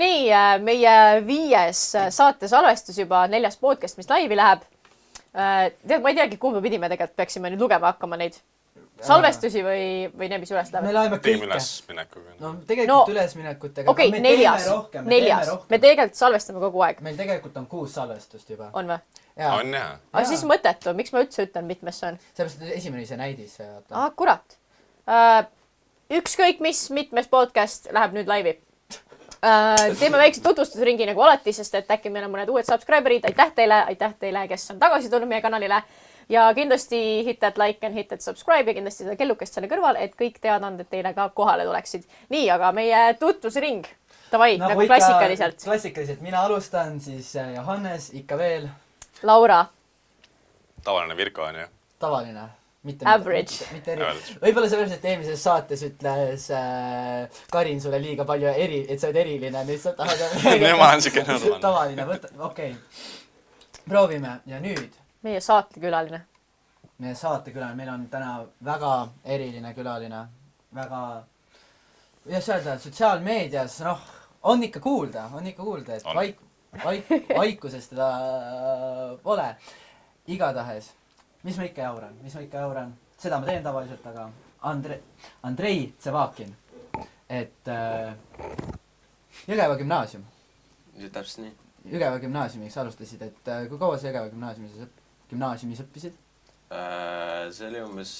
nii, meie 5. saate salvestus juba 4. podcast, mis laivi läheb. Tead, ma ei teagi, kumba pidi me tegelikult peaksime nüüd lugema hakkama neid salvestusi või need, mis üles lähevad. Me läheme kõike. Ülesminekuga. No tegelikult ülesminekutega. Okei, 4. Me tegelikult salvestame kogu aeg. Meil tegelikult on 6 salvestust juba. On või? On jah. Aga siis mõttetu, miks ma üldse ütlen, mitmes see on? Sellepärast, et esimene see näidis. Kurat. Ükskõik mis mitmes podcast läheb nüüd laivi. Teeme väikse tutvustusringi nagu alati, sest et äkki meil on mõned uued subscriberid. Aitäh teile, kes on tagasi tulnud meie kanalile. Ja kindlasti hitet like and hitet subscribe ja kindlasti seda kellukest selle kõrval, et kõik teadanded teile ka kohale tuleksid. Nii, aga meie tutvusring. Tavai, nagu klassikaliselt. Klassikaliselt. Mina alustan, siis Johannes, ikka veel. Laura. Tavaline Virko on ju. Tavaline. Average. Mitte Võib-olla see versus, et eelmises saates ütles Karin sulle liiga palju et sa oled eriline. Nüüd sa tahad... Ma olen siuke nõrvan. Tavaline. Okei. Proovime. Ja nüüd... Meie saatekülaline. Meil on täna väga eriline külaline. Väga... Kuidas öelda, sotsiaalmeedias, on ikka kuulda, et vaikusest teda pole. Igatahes. Mis ma ikka jauran? Seda ma teen tavaliselt, aga Andrei Tsevakin. Et Jõgeva gümnaasium. Täpselt nii. Jõgeva gümnaasiumiks alustasid, et kui kaua sa Jõgeva gümnaasiumis õppisid? See oli umbes...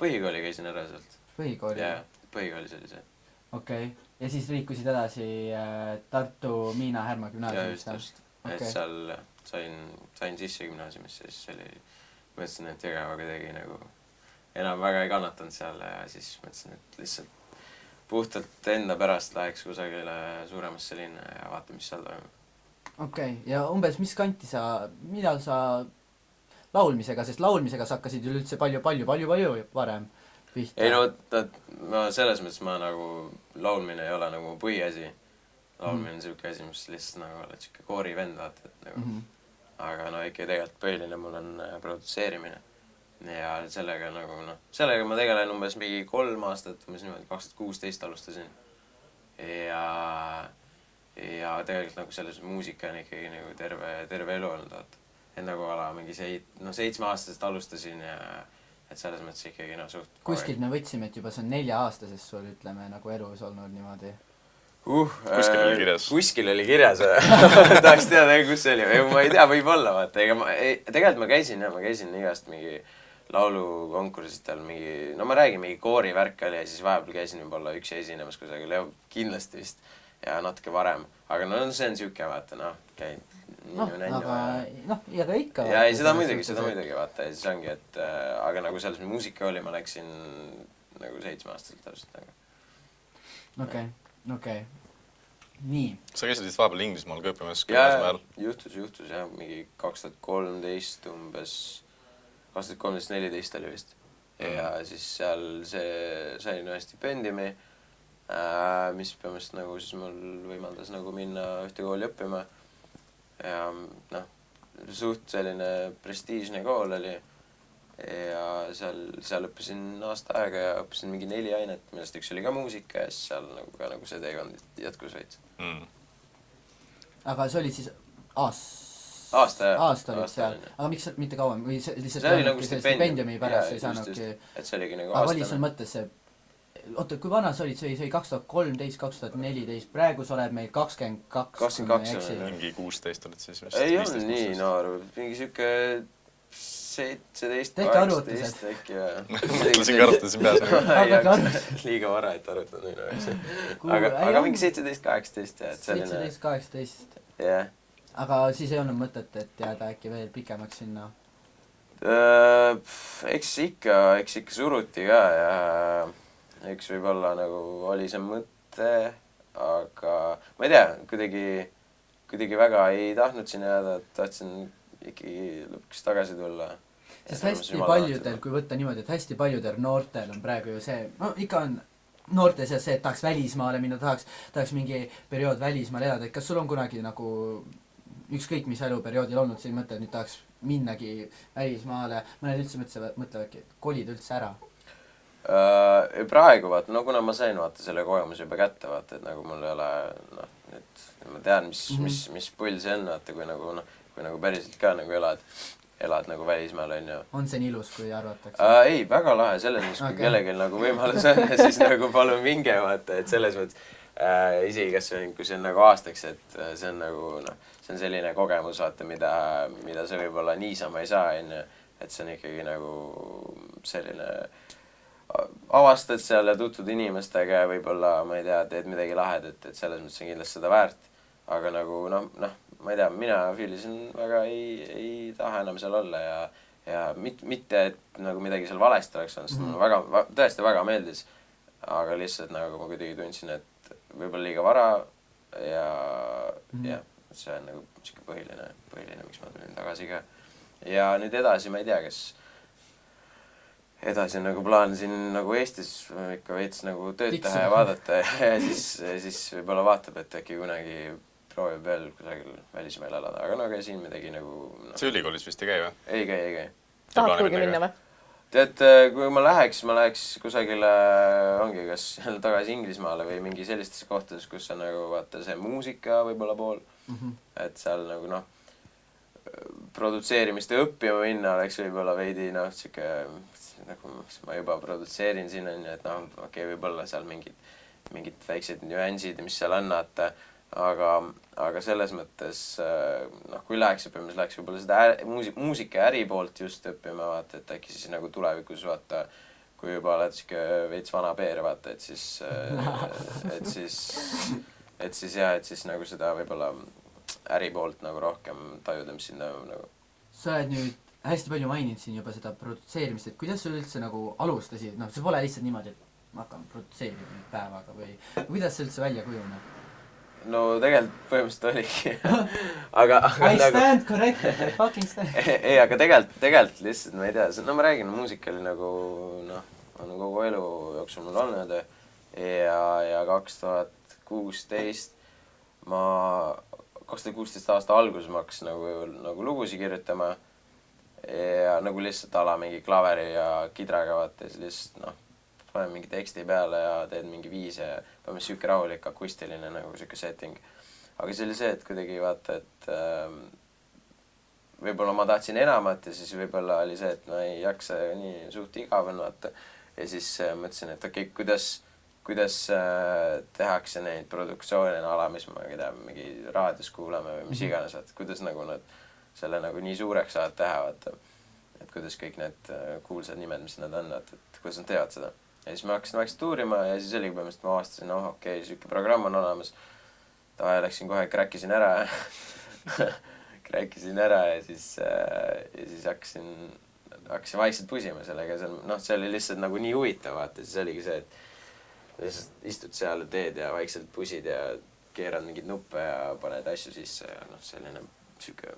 Põhikooli käisin ära sealt. Põhikooli? Jaa, põhikoolis oli see. Okei. Ja siis liikusid edasi Tartu Miina Härma gümnaasiumist? Jaa, just. Et seal sain sisse gümnaasiumisse, siis oli... Mõtlesin, et Jõgevaga tegi nagu... Enam väga ei kannatanud seal ja siis mõtlesin, et lihtsalt puhtalt enda pärast läheks kusagile suuremasse linna ja vaata, mis seal toimub. Okei. Ja umbes mis kanti millal sa laulmisega, sest laulmisega sa hakkasid üldse palju varem pihta. Ei no selles mõttes ma nagu laulmine ei ole nagu põhiasi. Laulmine on selline asi, mis lihtsalt nagu oled siuke koorivend vaata, et nagu. Aga ikka tegelikult põhiline mul on produtseerimine. Ja sellega nagu sellega ma tegelen umbes mingi 3 aastat, umbes niimoodi 2016 alustasin. Ja tegelikult nagu selles muusika on ikkagi nagu terve elu olnud, vaata. Et nagu ala mingi 7-aastasest alustasin ja et selles mõttes ikkagi suht... Kuskilt me võtsime, et juba see on 4-aastasest sul, ütleme, nagu elus olnud niimoodi. Kuskil oli kirjas. Kuskil oli kirjas. Tahaks teada, kus see oli. Ma ei tea, võib olla, vaata. Tegelikult ma käisin igast mingi laulukonkursitel mingi... No ma räägin, mingi koorivärk oli ja siis vahepeal käisin võib-olla üksi esinemas kusagil. Kindlasti vist. Ja natuke varem. Aga see on siuke, vaata, käin. Aga ikka. Ja ei, seda muidugi, vaata. Ja siis ongi, et... Aga nagu selles muusika oli, ma läksin nagu 7-aastaselt täpselt. Okei. Nii. Sa käisid vist vahepeal Inglismaal ka õppimas? Jaa, juhtus jah. Mingi 2013 umbes... 2013-2014 oli vist. Ja siis seal sain ühe stipendiumi, mis põhimõtteliselt nagu siis mul võimaldas nagu minna ühte kooli õppima. Ja suht selline prestiižne kool oli. Ja seal õppisin aasta aega ja õppisin mingi 4 ainet, millest üks oli ka muusika ja siis seal nagu see teekond jätkus veits. Aga see oli siis aasta olid seal. Aga miks mitte kauem? Või lihtsalt see oli nagu stipendiumi pärast ei saanudki... Et see oligi nagu aastane. Aga oli sul mõttes see... Oota, kui vana sa olid? See oli 2013, 2014. Praegu sa oled meil 22. 22. Mingi 16 olid siis vist. Ei olnud nii noor. Mingi siuke 17, 18 äkki või. Lasin ka arvutasin peas. Liiga vara, et arvutada minu jaoks. Aga mingi 17, 18. 17, 18. Jah. Aga siis ei olnud mõtet, et jääda äkki veel pikemaks sinna? Eks ikka suruti ka ja eks võib-olla nagu oli see mõte, aga ma ei tea, kuidagi väga ei tahtnud sinna jääda, et tahtsin ikkagi lõpuks tagasi tulla. Sest hästi paljudel, kui võtta niimoodi, et hästi paljudel noortel on praegu ju see, ikka on noorte seas see, et tahaks välismaale minna, tahaks mingi periood välismaal elada, et kas sul on kunagi nagu ükskõik mis eluperioodil olnud siin mõte, et nüüd tahaks minnagi välismaale, mõned üldse mõtlevadki, et kolid üldse ära? Praegu vaata, no kuna ma sain vaata selle kogemuse juba kätte, vaata, et nagu mul ei ole, noh, nüüd ma tean, mis pull see on, vaata, kui nagu päriselt ka nagu elad nagu välismaal, on ju. On see nii ilus, kui arvatakse? Ei, väga lahe, selles mõttes, kui kellelgi nagu võimalus on, siis nagu palun minge, vaata, et selles mõttes isegi kas kui see on nagu aastaks, et see on nagu, noh, see on selline kogemus, vaata, mida sa võib-olla niisama ei saa, on ju, et see on ikkagi nagu selline avastad seal ja tutvud inimestega ja võib-olla, ma ei tea, teed midagi lahedat, et selles mõttes on kindlasti seda väärt. Aga nagu, noh, ma ei tea, mina fiilisin väga ei taha enam seal olla ja mitte, et nagu midagi seal valesti oleks olnud, sest mulle tõesti väga meeldis. Aga lihtsalt nagu ma kuidagi tundsin, et võib-olla liiga vara ja see on nagu siuke põhiline, miks ma tulin tagasi ka. Ja nüüd edasi, ma ei tea, kas edasi nagu plaan siin nagu Eestis ikka veits nagu tööd teha ja vaadata ja siis võib-olla vaatab, et äkki kunagi proovib veel kusagil välismaal elada, aga no aga siin midagi nagu See ülikoolis vist ei käi või? Ei käi. Tahad kuhugi minna või? Tead, kui ma läheks kusagile, ongi kas tagasi Inglismaale või mingi sellistes kohtades, kus on nagu vaata see muusika võib-olla pool, et seal nagu noh, produtseerimist ja õppima minna oleks võib-olla veidi noh, siuke nagu ma juba produtseerin siin on ju, et noh, okei, võib-olla seal mingid väiksed nüansid, mis seal annata, aga selles mõttes noh, kui läheks võib-olla seda muusika ja äri poolt just õppima, vaata, et äkki siis nagu tulevikus vaata, kui juba oled siuke veits vana peer, vaata, et siis nagu seda võib-olla äri poolt nagu rohkem tajuda, mis siin nagu. Sa oled nüüd hästi palju maininud siin juba seda produtseerimist, et kuidas sul üldse nagu alustasid, noh, see pole lihtsalt niimoodi, et ma hakkan produtseerima päevaga või kuidas see üldse välja kujuneb? No tegelikult põhimõtteliselt oligi. aga I stand corrected, I fucking stand. Ei, aga tegelikult lihtsalt, ma ei tea, no ma räägin, muusika oli nagu, noh, on kogu elu jooksul mul olnud ja 2016 aasta alguses ma hakkasin nagu lugusid kirjutama ja nagu lihtsalt ala mingi klaveri ja kidraga vaata ja siis lihtsalt, noh, panen mingi teksti peale ja teed mingi viis ja paneme siuke rahulik akustiline nagu siuke setting. Aga see oli see, et kuidagi vaata, et võib-olla ma tahtsin enamat ja siis võib-olla oli see, et ma ei jaksa nii suht igav on vaata. Ja siis mõtlesin, et okei, kuidas tehakse neid produktsioone ala, mis ma ei tea, mingi raadios kuulame või mis iganes, vaata, kuidas nagu nad selle nagu nii suureks saavad teha, vaata. Et kuidas kõik need kuulsad nimed, mis nad on, et kuidas nad teevad seda. Ja siis ma hakkasin vaikselt uurima ja siis oligi põhimõtteliselt ma avastasin, okei, siuke programm on olemas. Tavai läksin kohe, kräkisin ära ja siis hakkasin vaikselt pusima sellega. Noh, see oli lihtsalt nagu nii huvitav, vaata. Siis oligi see, et lihtsalt istud seal ja teed ja vaikselt pusid ja keerad mingid nuppe ja paned asju sisse ja noh, selline siuke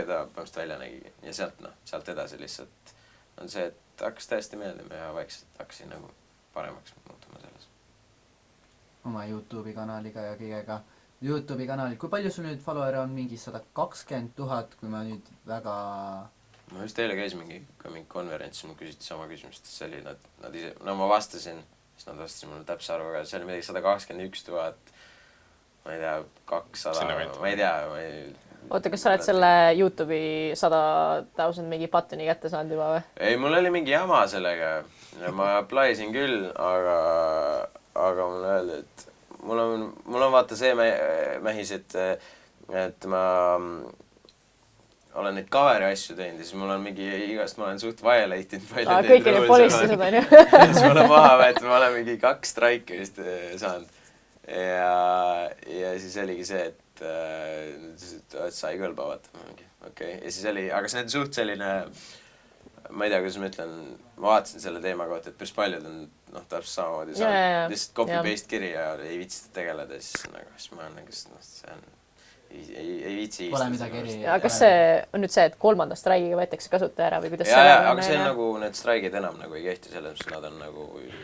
ta põhimõtteliselt välja nägi. Ja sealt edasi lihtsalt on see, et hakkas täiesti meeldima ja vaikselt hakkasin nagu paremaks muutuma selles. Oma YouTube'i kanaliga ja kõigega. YouTube'i kanalil, kui palju sul nüüd followere on? Mingi 120 000, kui ma nüüd väga... Ma just eile käisin mingi konverents, ma küsiti sama küsimust, see oli nad ise... No ma vastasin, siis nad vastasin mulle täpse arvuga, see oli midagi 121 000, ma ei tea, 200, ma ei tea, Oota, kas sa oled selle YouTube'i 100,000 mingi buttoni kätte saanud juba või? Ei, mul oli mingi jama sellega. Ma applaisin küll, aga mulle öeldi, et mul on vaata see mähis, et ma olen neid kaveri asju teinud ja siis mul on mingi igast, ma olen suht violated palju. Kõiki neid polistised on ju. Siis mul on maha võetud, ma olen mingi 2 strike'i vist saanud. Ja siis oligi see, et sa ei kõlba, vaata. Okay. Ja siis oli, aga see on suht selline, ma ei tea, kuidas ma ütlen, ma vaatasin selle teema kohta, et päris paljud on täpselt samamoodi saanud lihtsalt copy-paste kiri ja ei viitsita tegeleda, siis ma olen see on, ei viitsi pole midagi eri. Ja kas see on nüüd see, et 3. straigiga võetakse kasutaja ära või kuidas aga see on nagu, need straigid enam nagu ei kehti selles, mis nad on nagu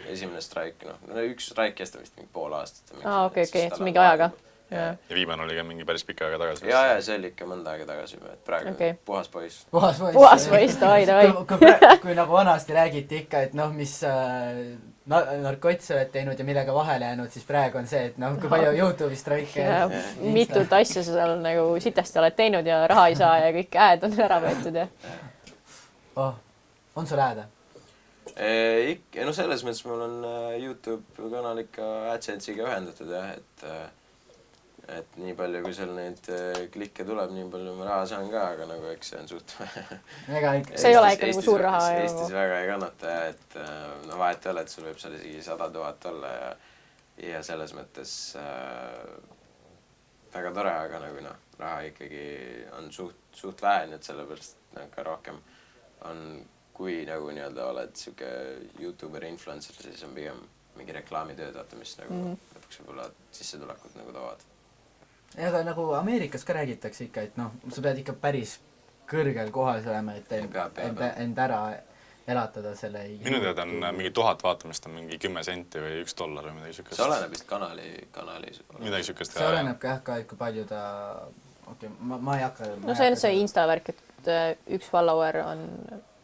esimene straik, üks straik kestab vist mingi pool aastat. Okei, et mingi ajaga. Jaa. ja viimane oli ka mingi päris pika aega tagasi. ja see oli ikka mõnda aega tagasi juba, et praegu puhas poiss. puhas poiss, davai. Kui nagu vanasti räägiti ikka, et noh, mis narkotsi oled teinud ja millega vahele jäänud, siis praegu on see, et noh, kui palju YouTube'is traike ja mitut asja sa seal nagu sitasti oled teinud ja raha ei saa ja kõik ääd on ära võetud ja on sul ääda? No selles mõttes mul on YouTube kanal ikka AdSense'iga ühendatud jah, et nii palju, kui seal neid klikke tuleb, nii palju ma raha saan ka, aga nagu eks see on suht see ei ole ikka nagu suur raha. Eestis väga ei kannata ja et no vahet ei ole, et sul võib seal isegi 100 000 olla ja selles mõttes väga tore, aga nagu noh, raha ikkagi on suht vähe, nii et sellepärast ka rohkem on, kui nagu nii-öelda oled siuke YouTuber, influencer, siis on pigem mingi reklaamitööd, vaata, mis nagu lõpuks võib-olla sissetulekut nagu toovad. Ja aga nagu Ameerikas ka räägitakse ikka, et noh, sa pead ikka päris kõrgel kohal olema, et end ära elatada selle minu teada on mingi 1000 vaatamist on mingi 10 senti või $1 või midagi siukest. See oleneb vist kanali. Midagi siukest. See oleneb ka jah, et kui palju ta ma ei hakka no see on see Insta värk, et üks follower on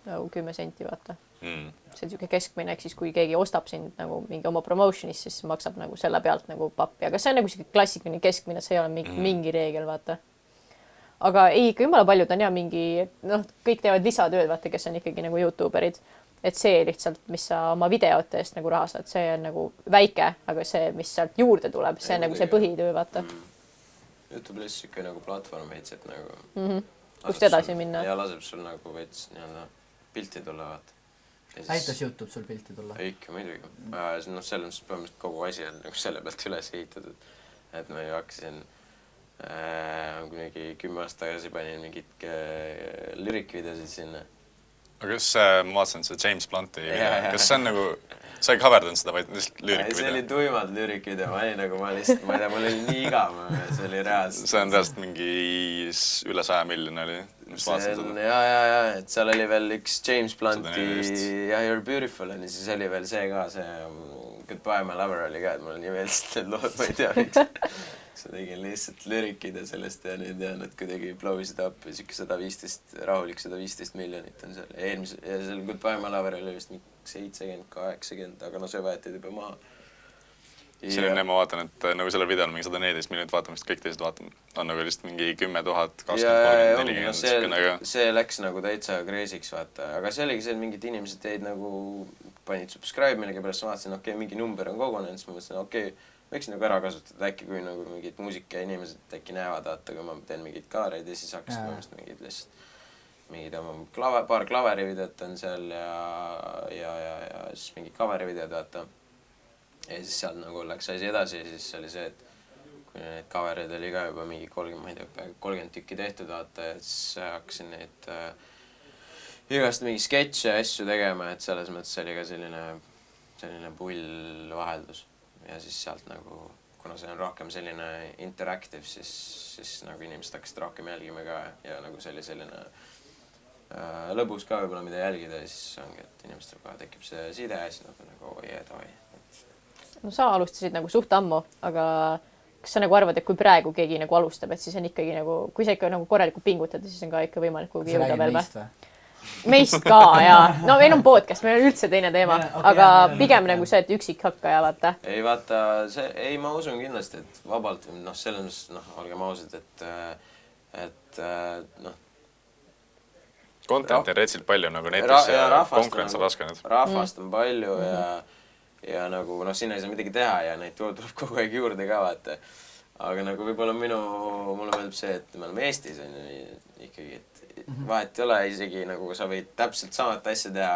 nagu 10 senti, vaata. See on siuke keskmine, ehk siis kui keegi ostab sind nagu mingi oma promotionis, siis maksab nagu selle pealt nagu pappi, aga see on nagu siuke klassikaline keskmine, see ei ole mingi reegel, vaata. Aga ei, ikka jumala paljud on ja mingi, noh, kõik teevad lisatööd, vaata, kes on ikkagi nagu YouTuberid. Et see lihtsalt, mis sa oma videote eest nagu raha saad, see on nagu väike, aga see, mis sealt juurde tuleb, see on nagu see põhitöö, vaata. YouTube lihtsalt siuke nagu platvorm veits, et nagu kust edasi minna. Ja laseb sul nagu veits nii-öelda pilti tulla, vaata. Aitas YouTube sul pilti tulla? Ikka, muidugi. Noh, selles põhimõtteliselt kogu asi on nagu selle pealt üles ehitatud. Et ma ju hakkasin kunagi 10 aastat tagasi panin mingid lürikvideosid sinna. Aga kas ma vaatasin see James Blunti video, kas see on nagu, sa ei coverdanud seda, vaid lihtsalt lüürikvideo? See oli tuimad lüürikvideo, ma olin nagu, ma ei tea, mul oli nii igav, see oli reaalselt. See on reaalselt mingi üle 100 miljoni oli, mis vaatasin seda. Ja, et seal oli veel üks James Blunti ja You're Beautiful ja siis oli veel see ka, see Goodbye My Lover oli ka, et mul nii meeldiselt need lood, ma ei tea miks. See tegin lihtsalt lürikide sellest ja nüüd tean, et kuidagi blowisid up ja siuke 115, rahulik 115 miljonit on seal. Ja seal Goodbye My Lover oli vist 70, 80, aga no see võetid juba maha. Selline ma vaatan, et nagu sellel videol mingi 114 miljonit vaatamist, kõik teised vaatame. On nagu lihtsalt mingi 10 000, 20, 30, 40. See läks nagu täitsa kreesiks, vaata. Aga see oligi see, et mingid inimesed teid nagu panid subscribe millegi pärast, ma vaatasin, okei, mingi number on kogunenud, siis ma mõtlesin, okei, võiks nagu ära kasutada, äkki kui nagu mingid muusika inimesed äkki näevad, vaata, kui ma teen mingid kaareid ja siis hakkasid mõnest mingid lihtsalt mingid oma paar klaverivideot on seal ja siis mingid kaverivideod, vaata. Ja siis sealt nagu läks asi edasi ja siis oli see, et kui need kaverid oli ka juba mingi 30 tükki tehtud, vaata, ja siis hakkasin neid igast mingi sketše ja asju tegema, et selles mõttes oli ka selline pull vaheldus. Ja siis sealt nagu, kuna see on rohkem selline interactive, siis nagu inimesed hakkasid rohkem jälgima ka ja nagu see oli selline lõbus ka võib-olla, mida jälgida ja siis ongi, et inimestel kohe tekib see side ja siis nagu davai. No sa alustasid nagu suht ammu, aga kas sa nagu arvad, et kui praegu keegi nagu alustab, et siis on ikkagi nagu, kui sa ikka nagu korralikult pingutad, siis on ka ikka võimalik kuhugi jõuda veel või? Meist ka, jaa. No meil on podcast, meil on üldse teine teema, aga pigem nagu see, et üksik hakkaja, vaata. Ei, vaata, ma usun kindlasti, et vabalt, noh, selles, olgem ausad, et noh, Content on retsilt palju nagu netis ja konkurents on raske nüüd. Rahvast on palju ja nagu, noh, siin ei saa midagi teha ja neid tuleb kogu aeg juurde ka, vaata. Aga nagu võib-olla mulle meeldib see, et me oleme Eestis on ikkagi, et vahet ei ole isegi nagu sa võid täpselt samat asja teha,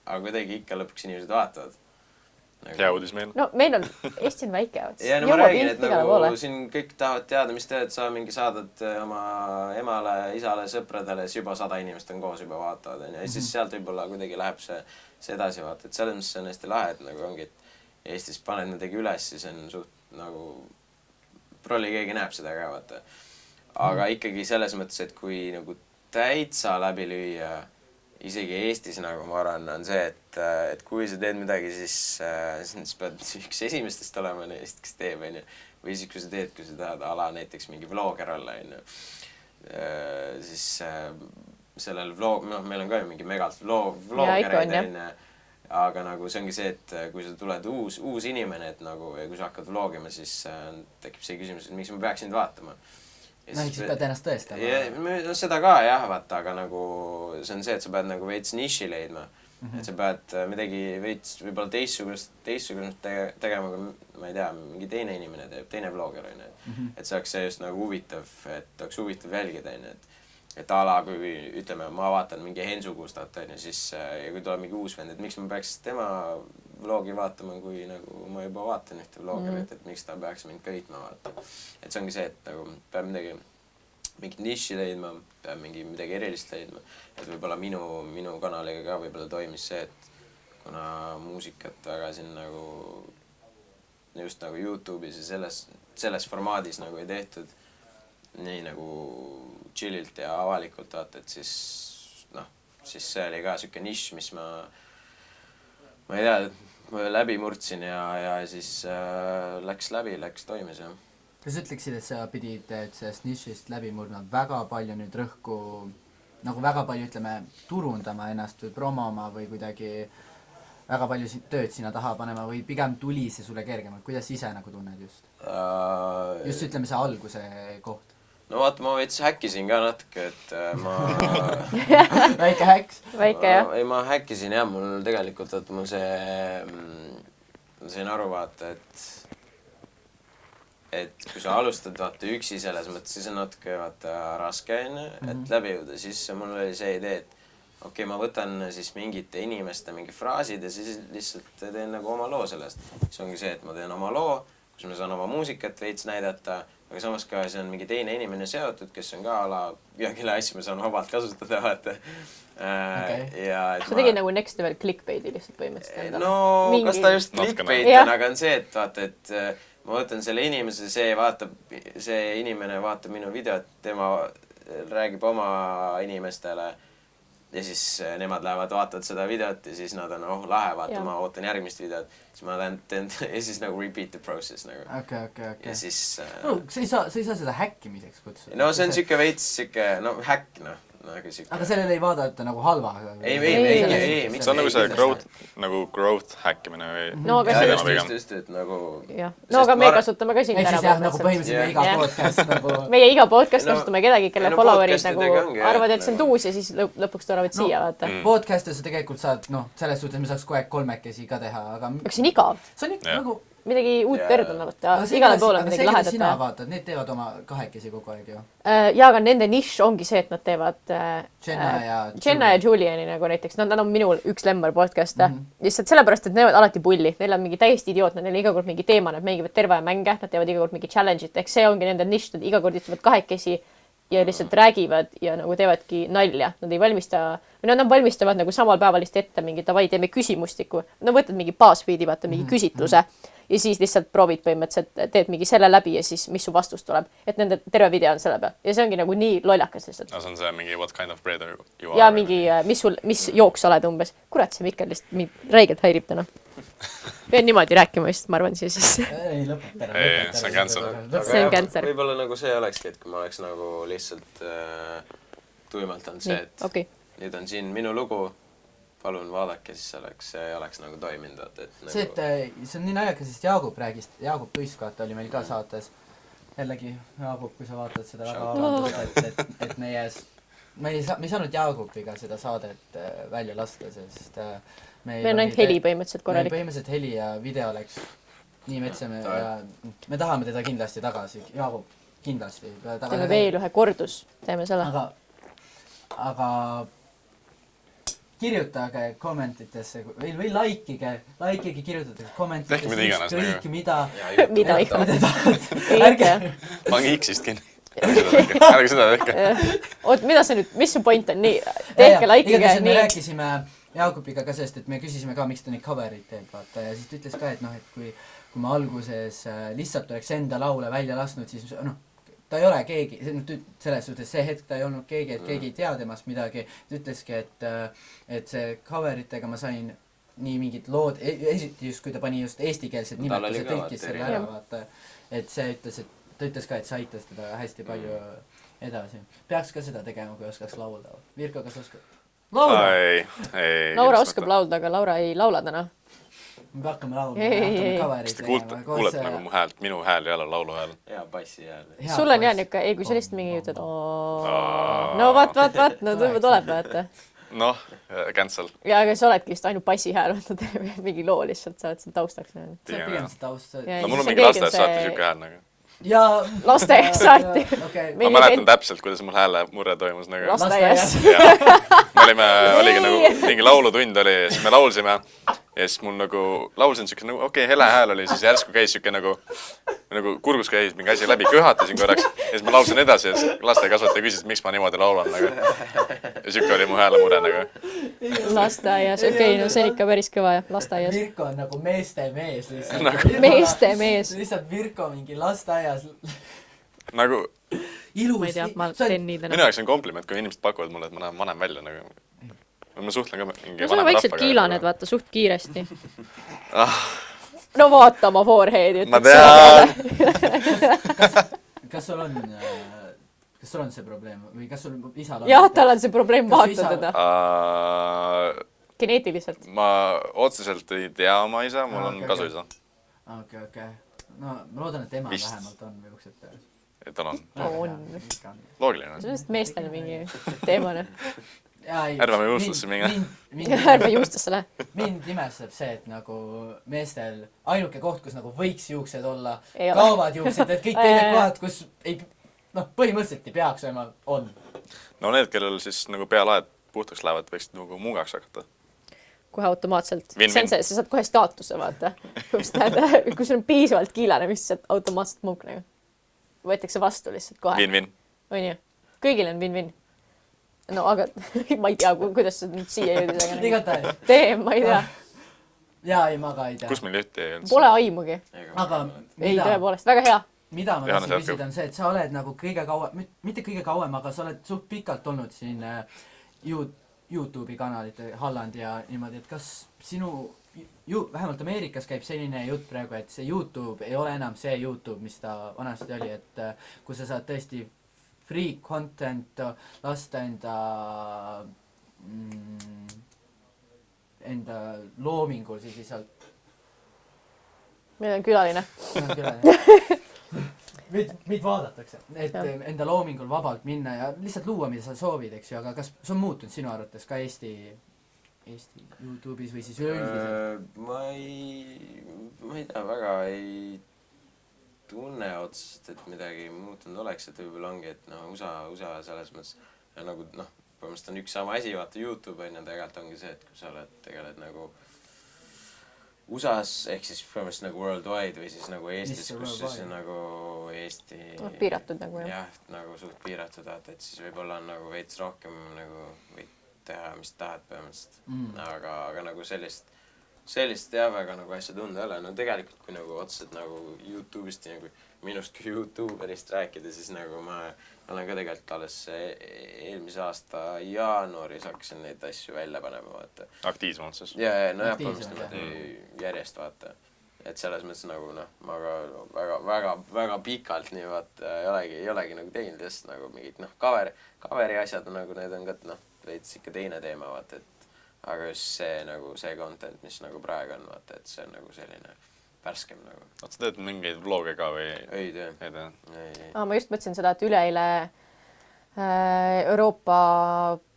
aga kuidagi ikka lõpuks inimesed vaatavad. Hea uudis meil. No meil on, Eesti on väike. Ja no ma räägin, et nagu siin kõik tahavad teada, mis teed, sa mingi saadad oma emale, isale, sõpradele, siis juba 100 inimest on koos juba vaatavad. Ja siis sealt võib-olla kuidagi läheb see edasi vaata. Et selles mõttes on hästi lahe, et nagu ongi, et Eestis paned midagi üles, siis on suht nagu prolli keegi näeb seda ka, vaata. Aga ikkagi selles mõttes, et kui nagu täitsa läbi lüüa, isegi Eestis nagu ma arvan, on see, et kui sa teed midagi, siis pead üks esimestest olema neist, kes teeb, või siis kui sa tahad ala näiteks mingi vlogger olla, onju, siis sellel vlog, noh, meil on ka ju mingi megalt vloggereid, onju, aga nagu see ongi see, et kui sa tuled uus inimene, et nagu, ja kui sa hakkad vlogima, siis tekib see küsimus, et miks ma peaks sind vaatama. No, siis pead ennast tõestama. No seda ka jah, vaata, aga nagu see on see, et sa pead nagu veits niši leidma. Et sa pead midagi veits võib-olla teistsugust tegema, kui ma ei tea, mingi teine inimene teeb, teine vlogger, onju. Et see oleks see just nagu huvitav, et oleks huvitav jälgida, onju. Et ala, kui ütleme, ma vaatan mingi Hensu Kustat, onju, siis ja kui tuleb mingi uus vend, et miks ma peaks tema vlogi vaatama, kui nagu ma juba vaatan ühte vlogerit, et miks ta peaks mind köitma vaata. Et see ongi see, et nagu peab mingit niši leidma, peab midagi erilist leidma. Et võib-olla minu kanaliga ka võib-olla toimis see, et kuna muusikat väga siin nagu just nagu YouTube'is ja selles formaadis nagu ei tehtud nii nagu chillilt ja avalikult vaata, et siis noh, siis see oli ka siuke nišš, mis ma ei tea, läbi murdsin ja siis läks toimis jah. Kas ütleksid, et sa pidid sellest nišist läbi murdma väga palju nüüd rõhku, nagu väga palju, ütleme, turundama ennast või promoma või kuidagi väga palju tööd sinna taha panema või pigem tuli see sulle kergemalt? Kuidas ise nagu tunned just? Just ütleme see alguse koht. No vaata, ma veits häkkisin ka natuke, et ma... Väike häks. Väike, jah. Ei, ma häkkisin jah, mul tegelikult, et mul see... Ma sain aru vaata, et kui sa alustad vaata üksi selles mõttes, siis on natuke vaata raske, et läbi jõuda, siis mul oli see idee, et okei, ma võtan siis mingite inimeste mingi fraasid ja siis lihtsalt teen nagu oma loo sellest. See ongi see, et ma teen oma loo, kus ma saan oma muusikat veits näidata, aga samas ka see on mingi teine inimene seotud, kes on ka ala kelle asju ma saan vabalt kasutada, vaata. Sa tegid nagu next level clickbaiti lihtsalt põhimõtteliselt endale. No, kas ta just clickbait on, aga on see, et vaata, et ma võtan selle inimese, see inimene vaatab minu videot, tema räägib oma inimestele ja siis nemad lähevad, vaatavad seda videot ja siis nad on, lahe, vaata, ma ootan järgmist videot. Siis ma teen ja siis nagu repeat the process nagu. Okay. Ja siis... No, sa ei saa seda häkkimiseks kutsuda. No see on siuke veits, häkk, Aga sellele ei vaadata nagu halva. Ei. See on nagu see growth häkkimine või... No, aga just, et nagu... No, aga me kasutame ka siin täna. Ehk siis jah, nagu põhimõtteliselt iga podcast nagu... Meie iga podcast kasutame kedagi, kelle followerid nagu arvad, et see on tuus ja siis lõpuks tulevad siia, vaata. Podcastis sa tegelikult saad, selles suhtes me saaks kogu aeg kolmekesi ka teha, aga... Aga see on igav. See on nagu... Midagi uut verd on vaata, igale poole on midagi lahedat. Aga sina vaatad, need teevad oma kahekesi kogu aeg ju. Ja, aga nende nišš ongi see, et nad teevad Jenna ja Juliani nagu näiteks. Nad on minul üks lemmar podcast. Lihtsalt sellepärast, et nevad alati pulli. Neil on mingi täiesti idiootne, neil on iga kord mingi teema, nad mängivad terve mänge, nad teevad iga kord mingi challenge'it. Eks see ongi nende nišš, nad iga kord istuvad kahekesi ja lihtsalt räägivad ja nagu teevadki nalja. Nad ei valmista, või nad valmistavad nagu samal päeval lihtsalt ette mingi davai, teeme küsimustiku. Nad võtad mingi BuzzFeedi, vaata mingi küsitluse ja siis lihtsalt proovid põhimõtteliselt, teed mingi selle läbi ja siis mis su vastus tuleb. Et nende terve video on selle peal. Ja see ongi nagu nii lollakas lihtsalt. No see on see mingi what kind of bread you are. Ja mingi, mis jooks oled umbes. Kurat, see Mikkel lihtsalt räigelt häirib täna. Pean niimoodi rääkima vist, ma arvan siis. Ei, lõpeta. See on cancer. See on cancer. Võib-olla nagu see olekski, et kui ma oleks nagu lihtsalt tuimalt on see, et nüüd on siin minu lugu, palun vaadake, siis see oleks nagu toiminud. See on nii naljakas, sest Jaagup Tuisk oli meil ka saates. Jällegi, Jaagup, kui sa vaatad seda väga avaldust, et me ei saanud Jaagupiga seda saadet välja lasta, sest meil on ainult heli põhimõtteliselt korralik. Põhimõtteliselt heli ja video oleks nii metsame ja me tahame teda kindlasti tagasi. Jaagup, kindlasti. Teeme veel ühe kordus, teeme selle. Aga kirjutage kommentitesse või likeige, kirjutage kommentitesse, kõik mida tahad. Pangi X-ist kinni. Ärge seda tehke. Oot, mida see nüüd, mis su point on? Tehke, likeige. Me rääkisime Jaagupiga ka sellest, et me küsisime ka, miks ta neid coverid teeb, vaata. Ja siis ta ütles ka, et et kui ma alguses lihtsalt oleks enda laule välja lasknud, siis ta ei ole keegi, selles suhtes see hetk ta ei olnud keegi, et keegi ei tea temast midagi. Ta ütleski, et see coveritega ma sain nii mingid lood, esiti just, kui ta pani just eestikeelsed nimetused tõlkis selle ära, vaata. Et see ütles, et ta ütles ka, et see aitas teda hästi palju edasi. Peaks ka seda tegema, kui oskaks laulda. Virko, kas oskad? Laura! Laura oskab laulda, aga Laura ei laula täna. Me hakkame laulda. Kas te kuulete nagu mu häält? Minu hääl ei ole laulu hääl. Hea bassi hääl. Sul on jah niuke, ei kui sellist mingi ütled no vaat, no tuleb vaata. Noh, cancel. Ja aga sa oledki vist ainult bassi hääl, mingi loo lihtsalt, sa oled seal taustaks. See on pigem see taust. No mul on mingi lasteas saati siuke hääl nagu. Ja lasteaias saati. Ma mäletan täpselt, kuidas mul hääle murre toimus nagu. Lasteaias. Me oligi nagu mingi laulutund oli ja siis me laulsime ja siis mul nagu laulsin siuke nagu okei, hele hääl oli, siis järsku käis siuke nagu kurgus käis mingi asi läbi, köhatasin korraks ja siis ma laulsin edasi ja siis lastekasvataja küsis, miks ma niimoodi laulan nagu. Ja siuke oli mu hääle mure nagu. Lasteaias, okei, no see on ikka päris kõva jah, lasteaias. Virko on nagu meeste mees lihtsalt. Meeste mees. Lihtsalt Virko mingi lasteaias. Nagu ilus. Ma ei tea, ma teen nii täna. Minu jaoks on kompliment, kui inimesed pakuvad mulle, et ma näen vanem välja nagu. Ma suhtlen ka mingi no sul on väikselt kiilaned, vaata, suht kiiresti. Ah. No vaata oma foreheadi. Ma tean. Kas sul on see probleem või kas sul isal on? Jah, tal on see probleem vaata teda. Geneetiliselt. Ma otseselt ei tea oma isa, mul on kasuisa. Okei. No ma loodan, et ema vähemalt on või uksed. Tal on. On. Loogiline. See on vist meestel mingi teemane. Ärme juustusse minge. Ärme juustusse lähe. Mind imestab see, et nagu meestel ainuke koht, kus nagu võiks juuksed olla, Ei kaovad juuksed, et kõik teised kohad, kus ei, põhimõtteliselt ei peaks olema, on. No need, kellel siis nagu pealaed puhtaks lähevad, võiksid nagu mungaks hakata. Kohe automaatselt. Win-win. See on see, sa saad kohe staatuse, vaata. Kui sul on piisavalt kiilane, mis saad automaatselt munk nagu. Võetakse vastu lihtsalt kohe. Win-win. On ju? Kõigil on win-win. No aga ma ei tea, kuidas sa nüüd siia jõudis. Igatahes. Tee, ma ei tea. Jaa, ei, ma ka ei tea. Kus meil juhti ei olnud? Pole aimugi. Aga Ei, tõepoolest, väga hea. Mida ma tahtsin küsida on see, et sa oled nagu kõige kauem, mitte kõige kauem, aga sa oled suht pikalt olnud siin YouTube'i kanalite Halland ja niimoodi, et kas sinu, vähemalt Ameerikas käib selline jutt praegu, et see YouTube ei ole enam see YouTube, mis ta vanasti oli, et kui sa saad tõesti free content lasta enda loomingul, siis lihtsalt Meil on külaline. Meid vaadatakse, et enda loomingul vabalt minna ja lihtsalt luua, mida sa soovid, eks ju, aga kas see on muutunud sinu arvates ka Eesti YouTube'is või siis üleüldiselt? Ma ei tea, väga ei tunne otsest, et midagi muutunud oleks, et võib-olla ongi, et USA selles mõttes nagu põhimõtteliselt on üks sama asi, vaata YouTube on ja tegelikult ongi see, et kui sa tegeled nagu USA-s ehk siis põhimõtteliselt nagu worldwide või siis nagu Eestis, kus siis nagu Eesti piiratud nagu jah, nagu suht piiratud, vaata, et siis võib-olla on nagu veits rohkem nagu võid teha, mis tahad põhimõtteliselt. Aga nagu sellist jah, väga nagu asja tunda ei ole. No tegelikult, kui nagu otseselt nagu YouTube'ist ja nagu minust kui YouTuberist rääkida, siis nagu ma olen ka tegelikult alles eelmise aasta jaanuaris hakkasin neid asju välja panema, vaata. Aktiivsemalt siis? Jah, põhimõtteliselt järjest, vaata. Et selles mõttes nagu ma väga pikalt nii vaata ei olegi nagu teinud, sest nagu mingid kaveri asjad nagu need on ka veits ikka teine teema, vaata, et aga just see content, mis nagu praegu on, vaata, et see on nagu selline värskem nagu. Sa teed mingeid vloge ka või? Ei tee. Ma just mõtlesin seda, et üleeile Euroopa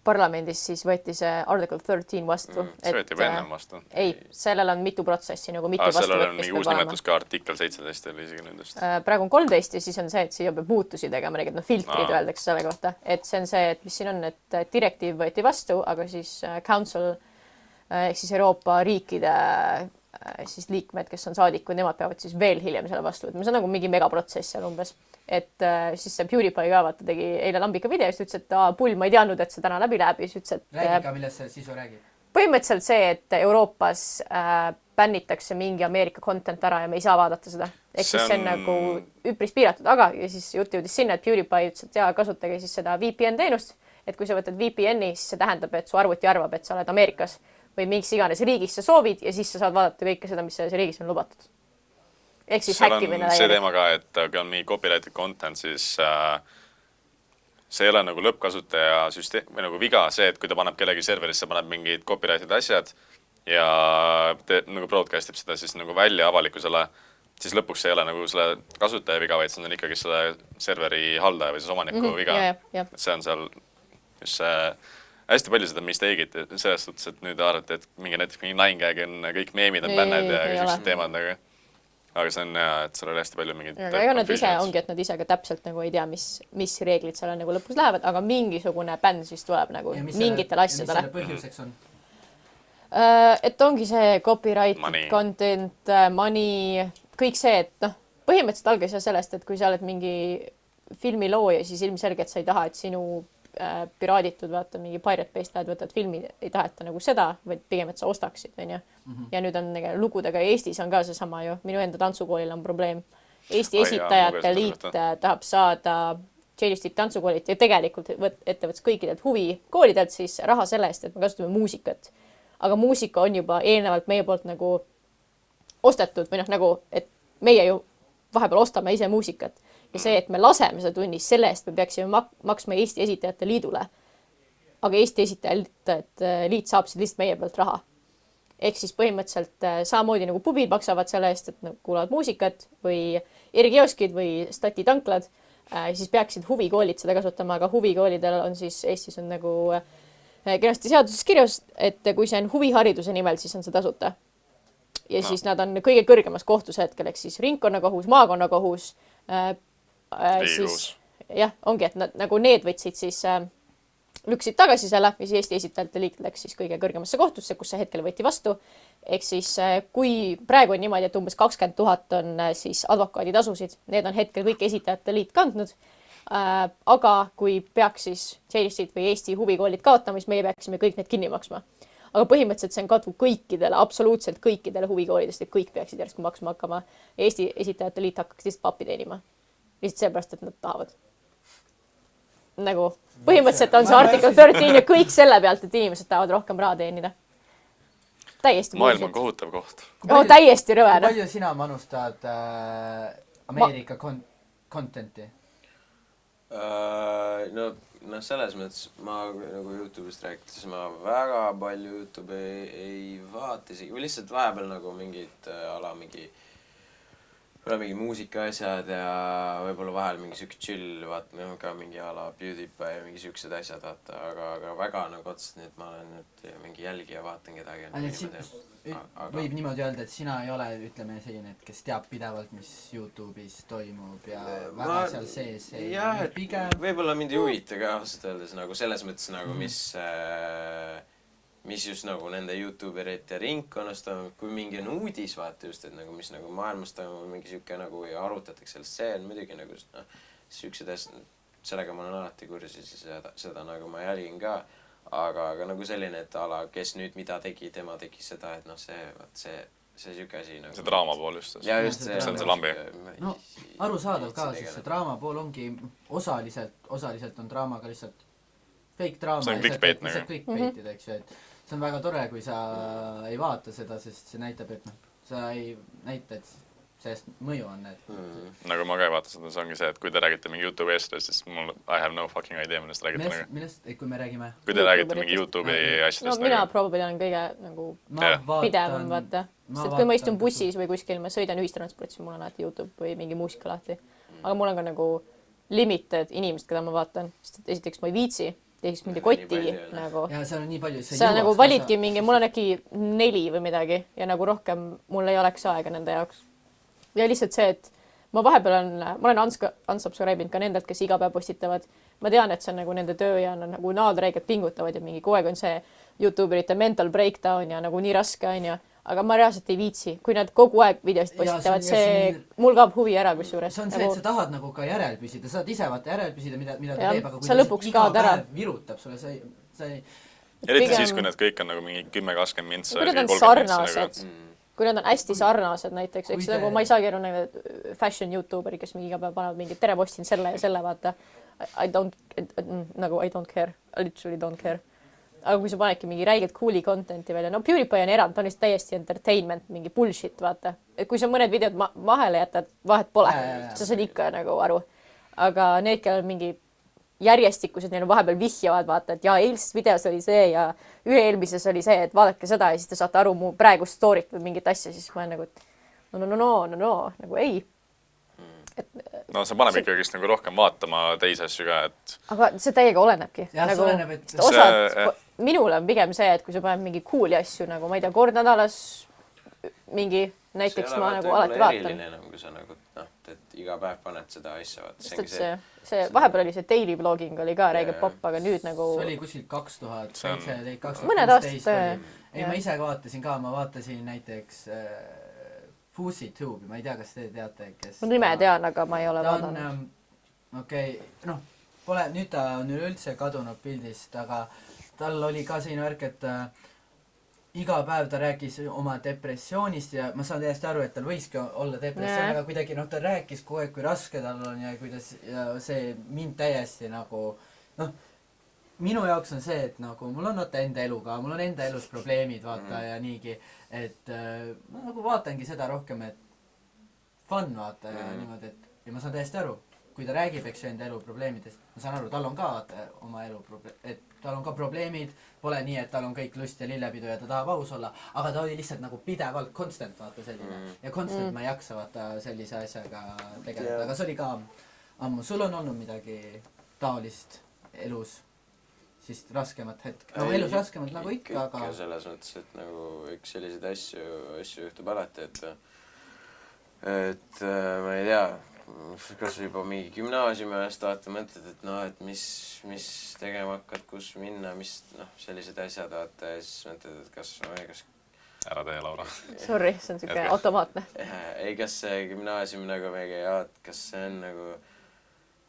Parlamendis siis võeti see Article 13 vastu. See võeti juba ennem vastu? Ei, sellel on mitu protsessi nagu mitu vastu sellel on mingi uus nimetus ka artikkel 17 oli isegi nendest. Praegu on 13 ja siis on see, et siia peab muutusi tegema, filtrid öeldakse selle kohta. Et see on see, et mis siin on, et direktiiv võeti vastu, aga siis Council ehk siis Euroopa riikide siis liikmed, kes on saadikud, nemad peavad siis veel hiljem selle vastu. See on nagu mingi megaprotsess seal umbes. Et siis see PewDiePie ka vaata tegi eile lambika video, siis ütles, et pull, ma ei teadnud, et see täna läbi läheb. Räägi ka, millest see sisu räägib? Põhimõtteliselt see, et Euroopas bännitakse mingi Ameerika content ära ja me ei saa vaadata seda. Ehk siis see on nagu üpris piiratud, aga ja siis jutt jõudis sinna, et PewDiePie ütles, et kasutage siis seda VPN teenust, et kui sa võtad VPN-i, siis see tähendab, et su arvuti arvab, et sa oled Ameerikas. või mingiks iganes riigis sa soovid ja siis sa saad vaadata kõike seda, mis selles riigis on lubatud. Ehk siis seal on häkkimine see teema ka, et kui on mingi copyrighted content, siis see ei ole nagu lõppkasutaja süsteem või nagu viga see, et kui ta paneb kellegi serverisse, paneb mingid copyrighted asjad ja nagu broadcast ib seda siis nagu välja avalikkusele, siis lõpuks see ei ole nagu selle kasutaja viga, vaid see on ikkagi selle serveri haldaja või siis omaniku viga. Ja. See on seal just see hästi palju seda mistake'it selles suhtes, et nüüd arvati, et näiteks mingi 9gag on kõik meemid on bänned ja sellised teemad nagu. Aga see on hea, et seal oli hästi palju mingid ega nad ise ongi, et nad ise ka täpselt nagu ei tea, mis reeglid seal nagu lõpus lähevad, aga mingisugune bänn siis tuleb nagu mingitel asjadele. Mis selle põhjuseks on? Et ongi see copyright, content, money, kõik see, et põhimõtteliselt algas sellest, et kui sa oled mingi filmi looja, siis ilmselgelt sa ei taha, et sinu piraaditud, vaata mingi Pirate Bay'st lähed, võtad filmi, ei taheta nagu seda, vaid pigem, et sa ostaksid, onju. Ja nüüd on lugudega Eestis on ka seesama ju, minu enda tantsukoolil on probleem. Eesti esitajate liit tahab saada J-listit tantsukoolilt ja tegelikult ettevõttes kõikidelt huvikoolidelt siis raha selle eest, et me kasutame muusikat. Aga muusika on juba eelnevalt meie poolt nagu ostetud või nagu, et meie ju vahepeal ostame ise muusikat. Ja see, et me laseme seda tunnis, selle eest me peaksime maksma Eesti esitajate liidule. Aga Eesti esitajate liit saab seda lihtsalt meie pealt raha. Ehk siis põhimõtteliselt samamoodi nagu pubid maksavad selle eest, et kuulavad muusikat või erikioskid või statitanklad, siis peaksid huvikoolid seda kasutama, aga huvikoolidel on siis Eestis on nagu kenasti seaduses kirjas, et kui see on huvihariduse nimel, siis on see tasuta. Ja siis nad on kõige kõrgemas kohtus hetkel, ehk siis ringkonnakohus, maakonnakohus, siis jah, ongi, et nad nagu need võtsid siis lüksid tagasi selle ja siis Eesti esitajate liit läks siis kõige kõrgemasse kohtusse, kus see hetkel võeti vastu. Ehk siis kui praegu on niimoodi, et umbes 20 000 on siis advokaaditasusid, need on hetkel kõik esitajate liit kandnud. Aga kui peaks siis J-listit või Eesti huvikoolid kaotama, siis meie peaksime kõik need kinni maksma. Aga põhimõtteliselt see on katvu kõikidele, absoluutselt kõikidele huvikoolidest, et kõik peaksid järsku maksma hakkama. Eesti esitajate liit hakkaks lihtsalt pappi teenima. Lihtsalt seepärast, et nad tahavad. Nagu põhimõtteliselt on see artikkel 13 ja kõik selle pealt, et inimesed tahavad rohkem raha teenida. Täiesti maailm on kohutav koht. Täiesti rõve. Kui palju sina manustad Ameerika contenti? No selles mõttes ma nagu YouTube'ist rääkides ma väga palju YouTube ei vaata isegi või lihtsalt vahepeal nagu mingid mingi muusika asjad ja võib-olla vahel mingi siuke chill vaata ka mingi ala PewDiePie ja mingi siuksed asjad vaata, aga väga nagu otseselt nüüd ma olen nüüd mingi jälgija vaatan kedagi. Võib niimoodi öelda, et sina ei ole, ütleme selline, et kes teab pidevalt, mis YouTube'is toimub ja väga seal sees jah, et võib-olla mind ei huvita ka ausalt öeldes nagu selles mõttes nagu mis just nagu nende YouTuberite ringkonnast toimub, kui mingi on uudis vaata just, et nagu mis nagu maailmas toimub mingi siuke nagu ja arutatakse sellest, see on muidugi nagu siuksed asjad, sellega ma olen alati kursis ja seda nagu ma jälgin ka, aga nagu selline, et ala, kes nüüd mida tegi, tema tegi seda, et see siuke asi nagu... See draama pool just. Ja just see on see lambi. No arusaadav ka, sest see draama pool ongi osaliselt on draamaga lihtsalt fake draama. See on clickbait nagu. Clickbaitid, eks ju, et see on väga tore, kui sa ei vaata seda, sest see näitab, et sa ei näita, et sellest mõju on need. Nagu ma ka ei vaata seda, see ongi see, et kui te räägite mingi YouTube eestlasest, siis mul I have no fucking idea, millest räägite nagu. Millest, kui me räägime? Kui te räägite mingi YouTube'i asjadest. No mina probably olen kõige nagu pidevam, vaata. Sest kui ma istun bussis või kuskil, ma sõidan ühistransport, siis mul on alati YouTube või mingi muusika lahti. Aga mul on ka nagu limited inimesed, keda ma vaatan. Sest esiteks ma ei viitsi. Teiseks mingi koti nagu. Ja seal on nii palju. Sa nagu validki mingi, mul on äkki 4 või midagi ja nagu rohkem mul ei oleks aega nende jaoks. Ja lihtsalt see, et ma vahepeal ma olen unsubscribe'inud ka nendelt, kes iga päev postitavad. Ma tean, et see on nagu nende töö ja nagu naadreigelt pingutavad ja mingi kogu aeg on see YouTuberite mental breakdown ja nagu nii raske on ja aga ma reaalselt ei viitsi, kui nad kogu aeg videosid postitavad, mul kaob huvi ära kusjuures. See on see, et sa tahad nagu ka järel püsida, sa saad ise vaata järel püsida, mida ta teeb, aga kui iga päev virutab sulle, sa ei... Eriti siis, kui need kõik on nagu mingi 10-20 mintsa. Kui need on sarnased, kui need on hästi sarnased näiteks, eks nagu ma ei saagi aru fashion YouTuberi, kes mingi iga päev panevad mingi tere postin selle ja selle, vaata. I don't care, I literally don't care. aga kui sa panedki mingi räigelt cool'i content'i välja, no PewDiePie on erand, ta on lihtsalt täiesti entertainment, mingi bullshit, vaata. Et kui sa mõned videod vahele jätad, vahet pole, sa saad ikka nagu aru. Aga need, kellel on mingi järjestikused, neil vahepeal vihjavad, vaata, et ja eilses videos oli see ja üle-eelmises oli see, et vaadake seda ja siis te saate aru mu praegust story't või mingit asja, siis ma olen nagu, et no, nagu ei. No see paneb ikkagist nagu rohkem vaatama teisi asju ka, et... Aga see täiega olenebki. Jah, see oleneb, et... Minul on pigem see, et kui sa paned mingi cool'i asju, nagu ma ei tea, kord nädalas mingi, näiteks ma nagu alati vaatan. See ei ole enam, kui sa nagu, et iga päev paned seda asja, vaata. See vahepeal oli see daily vlogging oli ka räige popp, aga nüüd nagu... See oli kuskil 2017, 2016 mõned aastad, ei, ma ise vaatasin ka, ma vaatasin näiteks... FouseyTube, ma ei tea, kas te teate, kes... Ma nime tean, aga ma ei ole vaadanud. Okei, noh, pole, nüüd ta on üleüldse kadunud pildist, aga tal oli ka selline värk, et iga päev ta rääkis oma depressioonist ja ma saan täiesti aru, et tal võiski olla depressioon, aga kuidagi, noh, ta rääkis kogu aeg, kui raske tal on ja kuidas ja see mind täiesti nagu, noh, minu jaoks on see, et nagu mul on enda eluga, mul on enda elus probleemid, vaata, ja niigi, et ma nagu vaatangi seda rohkem, et fun, vaata, ja niimoodi, et ja ma saan täiesti aru, kui ta räägib, eks ju, enda elu probleemidest, ma saan aru, tal on ka, vaata, oma elu et tal on ka probleemid, pole nii, et tal on kõik lust ja lillepidu ja ta tahab aus olla, aga ta oli lihtsalt nagu pidevalt constant, vaata, selline. Ja constant ma ei jaksa, vaata, sellise asjaga tegeleda, aga see oli ka ammu. Sul on olnud midagi taolist elus? Siis raskemat hetk. No elus raskemat nagu ikka, aga... Ikka selles mõttes, et nagu üks selliseid asju juhtub alati, et ma ei tea, kas juba mingi gümnaasiumi ajast vaata mõtled, et noh, et mis tegema hakkad, kus minna, mis noh, sellised asjad vaata ja siis mõtled, et kas ära tee, Laura. Sorry, see on siuke automaatne. Ei, kas see gümnaasiumi nagu mingi, kas see on nagu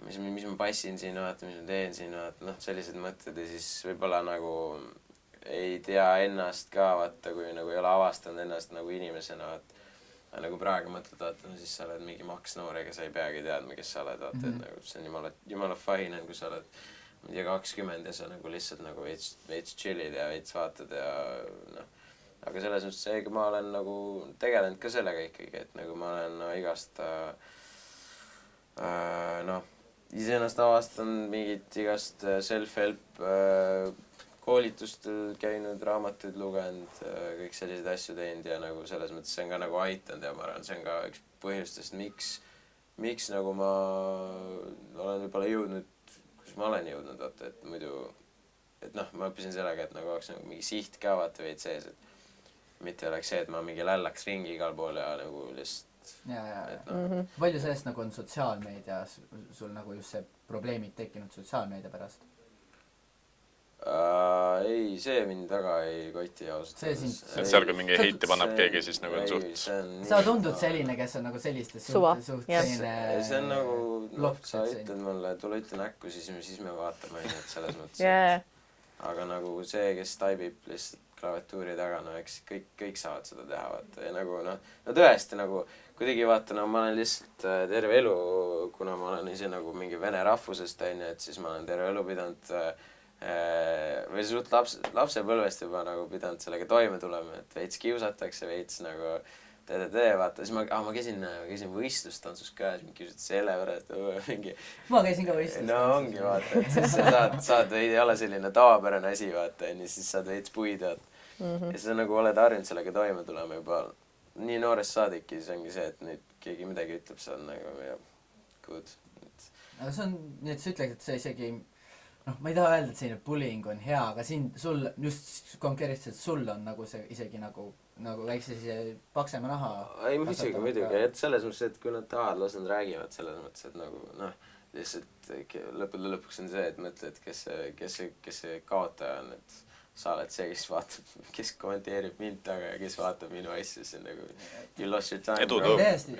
mis ma passin siin, vaata, mis ma teen siin, vaata, noh, sellised mõtted ja siis võib-olla nagu ei tea ennast ka, vaata, kui nagu ei ole avastanud ennast nagu inimesena, vaata. Nagu praegu mõtled, vaata, no siis sa oled mingi maksnoor, ega sa ei peagi teadma, kes sa oled, vaata, et nagu see on jumala fine, kui sa oled, ma ei tea, 20 ja sa nagu lihtsalt nagu veits chillid ja veits vaatad ja noh. Aga selles mõttes seega ma olen nagu tegelenud ka sellega ikkagi, et nagu ma olen igast noh, iseennast avastanud mingit igast self-help koolitustel käinud, raamatuid lugenud, kõik selliseid asju teinud ja nagu selles mõttes see on ka nagu aitanud ja ma arvan, see on ka üks põhjustest, miks nagu ma olen võib-olla jõudnud, kus ma olen jõudnud, vaata, et muidu, et noh, ma õppisin sellega, et nagu oleks nagu mingi siht ka vaata veid sees, et mitte oleks see, et ma mingi lällaks ringi igal pool ja nagu lihtsalt ja. Palju sellest nagu on sotsiaalmeedia, sul nagu just see probleemid tekkinud sotsiaalmeedia pärast? Ei, see mind väga ei koti ausalt. Et seal kui mingi heiti pannab keegi, siis nagu on suht... Sa tundud selline, kes on nagu sellistes suht selline... See on nagu, sa ütled mulle, tule ütle näkku, siis me vaatame, et selles mõttes. Aga nagu see, kes taibib lihtsalt klaviatuuri taga, no eks kõik saavad seda teha, vaata. Ja nagu, no tõesti nagu, kuidagi vaata, no ma olen lihtsalt terve elu, kuna ma olen ise nagu mingi vene rahvusest, et siis ma olen terve elu pidanud või suht lapsepõlvest juba nagu pidanud sellega toime tulema, et veits kiusatakse, veits nagu vaata. Siis ma käisin võistlustantsus ka, siis ma kiusasin selle pärast mingi... Ma käisin ka võistlustantsus. No ongi, vaata, et siis saad ei ole selline tavapärane asi, vaata, ja siis saad veits puid, vaata. Ja siis nagu oled harjunud sellega toime tulema juba nii noorest saadiki, siis ongi see, et nüüd keegi midagi ütleb, see on nagu good. Aga see on, nii et sa ütleks, et see isegi, noh, ma ei taha öelda, et selline bullying on hea, aga sul, just konkreetselt sul on nagu see isegi nagu väikse paksema naha. Ei, muidugi, et selles mõttes, et kui nad tahavad, las nad räägivad selles mõttes, et nagu, noh, lihtsalt lõpuks on see, et mõtled, kes see kaotaja on, et sa oled see, kes kommenteerib mind taga ja kes vaatab minu asju, see on nagu you lost your time.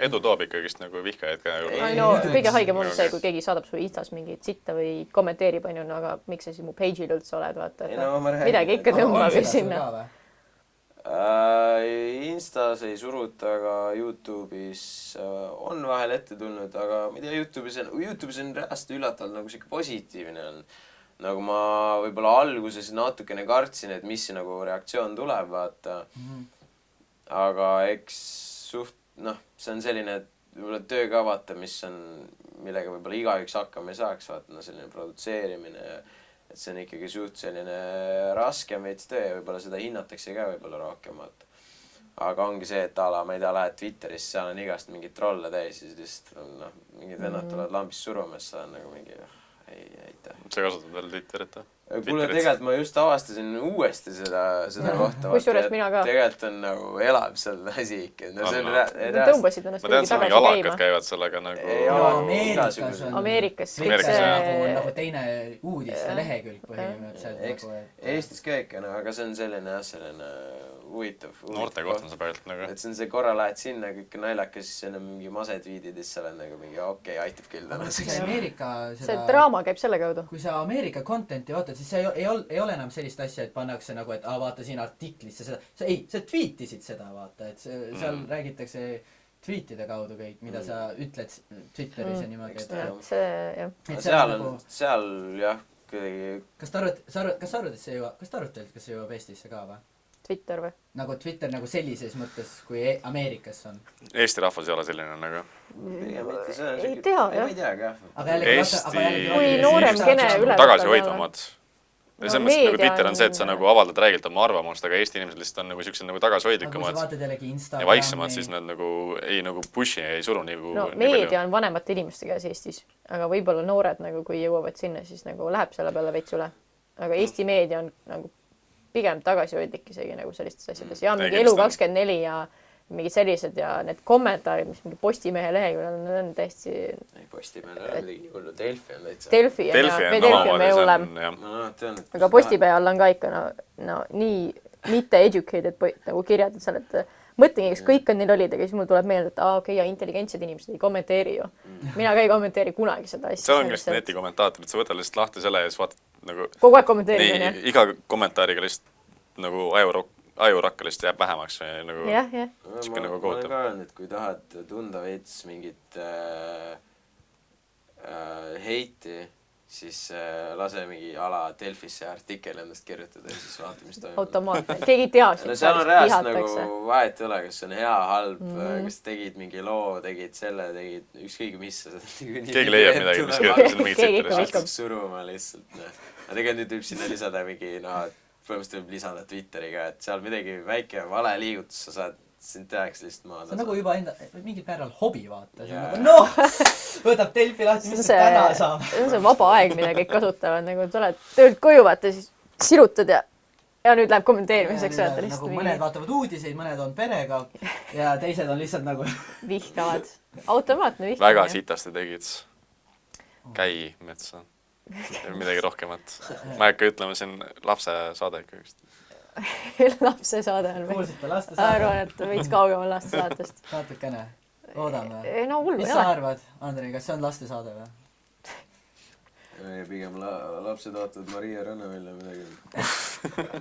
Edu toob ikkagist nagu vihkajaid ka. No, kõige haigem on see, kui keegi saadab su Instas mingit sitta või kommenteerib, no aga miks sa siis mu page'il üldse oled, vaata. Midagi ikka tõmbab sinna. Instas ei suruta, aga YouTube'is on vahel ette tulnud, aga ma ei tea, YouTube'is on reaalselt üllatavalt nagu siuke positiivne on. nagu ma võib-olla alguses natukene kartsin, et mis nagu reaktsioon tuleb, vaata. Aga eks see on selline võib-olla töö ka, vaata, millega võib-olla igaüks hakkama ei saaks, vaata, selline produtseerimine, et see on ikkagi suht selline raskem veits töö ja võib-olla seda hinnatakse ka võib-olla rohkem, vaata. Aga ongi see, et ma ei tea, lähed Twitterisse, seal on igast mingid trolle täis ja siis mingid vennad tulevad lambist suruma, siis sa on nagu mingi, ei aitäh. Sa kasutad veel Twitterit või? Kuule, tegelikult ma just avastasin uuesti seda kohta. Kusjuures mina ka. Tegelikult on nagu elab seal asi ikka. Tõmbasid ennast ma tean, seal mingi alakad käivad sellega nagu... Ameerikas. Nagu teine uudiste lehekülg põhimõtteliselt. Eestis ka ikka, aga see on selline huvitav. Noorte kohta on see päevalt nagu. Et see on see korra lähed sinna, kõik naljakas, siis on mingi masetviidid, siis sa oled nagu mingi okei, aitab küll tänaseks. See draama käib selle kaudu. Kui sa Ameerika contenti vaatad, siis ei ole enam sellist asja, et pannakse nagu, et vaata siin artiklisse seda. Sa tweetisid seda, vaata, et seal räägitakse tweetide kaudu kõik, mida sa ütled Twitteris ja niimoodi. Seal jah, kuidagi... Kas ta arvad, et see jõuab Eestisse ka või? Twitter või? Nagu Twitter nagu sellises mõttes, kui Ameerikas on. Eesti rahvas ei ole selline nagu. Ei tea, jah. Ei tea ka. Kui noorem kene üle... Tagasihoidvamad. Ja see mõttes nagu Twitter on see, et sa nagu avaldad räägilt oma arvamust, aga Eesti inimesed lihtsalt on nagu siuksed nagu tagasihoidlikumad. Ja vaiksemad, siis nad nagu ei nagu pushi, ei suru nagu... No meedia on vanemate inimeste käes Eestis, aga võib-olla noored nagu kui jõuavad sinna, siis nagu läheb selle peale veits üle. Aga Eesti meedia on nagu pigem tagasihoidlik isegi nagu sellistes asjades. Ja mingi Elu24 ja mingid sellised ja need kommentaarid, mis mingi Postimehe leheküljel on täiesti... Ei, Postimehe on midagi hullu. Delfi on täitsa. Delfi on meie hullem. Aga Postimehe all on ka ikka nii mitte educated nagu kirjad seal, et mõtlengi, kas kõik on neil olid, aga siis mul tuleb meelde, et okei, ja intelligentsed inimesed ei kommenteeri ju. Mina ka ei kommenteeri kunagi seda asja. See on lihtsalt netikommentaatorid, sa võtad lihtsalt lahti selle ja siis vaatad nagu... Kogu aeg kommenteerid, jah? Iga kommentaariga lihtsalt nagu ajurakka lihtsalt jääb vähemaks või nagu... Jah. Ma olen ka öelnud, et kui tahad tunda veits mingit heiti, siis lase mingi Delfisse artikkel endast kirjutada ja siis vaata, mis toimub. Automaatne. Keegi ei tea sind. Seal on reaalselt nagu vahet ei ole, kas on hea, halb, kas tegid mingi loo, tegid selle, tegid ükskõigi mis. Keegi leiab midagi, mis kirjutab sinna mingit Keegi sitta. Suruma lihtsalt. Ja tegelikult nüüd võib sinna lisada mingi, põhimõtteliselt võib lisada Twitteri ka, et seal midagi väike vale liigutus, sa saad sind tehakse lihtsalt maad. See on nagu juba mingil määral hobi, vaata. Võtab Delfi lahti, mis see täna saab. See on see vaba aeg, mida kõik kasutavad. Nagu tuled töölt koju, vaata, siis sirutad ja nüüd läheb kommenteerimiseks. Nagu mõned vaatavad uudiseid, mõned on perega ja teised on lihtsalt nagu... Vihkavad. Automaatne vihkamine. Väga sitasti tegid. Käi metsa. Midagi rohkemat. Ma ei hakka ütlema, see on lapse saade ikka vist. Lapse saade on või? Kuulsite laste saade? Arvan, et võiks kaugemal laste saatest. Natukene. Oodame. No hull. Mis sa arvad, Andrei, kas see on laste saade või? Pigem lapsed ootavad Maria Rannavälja midagi.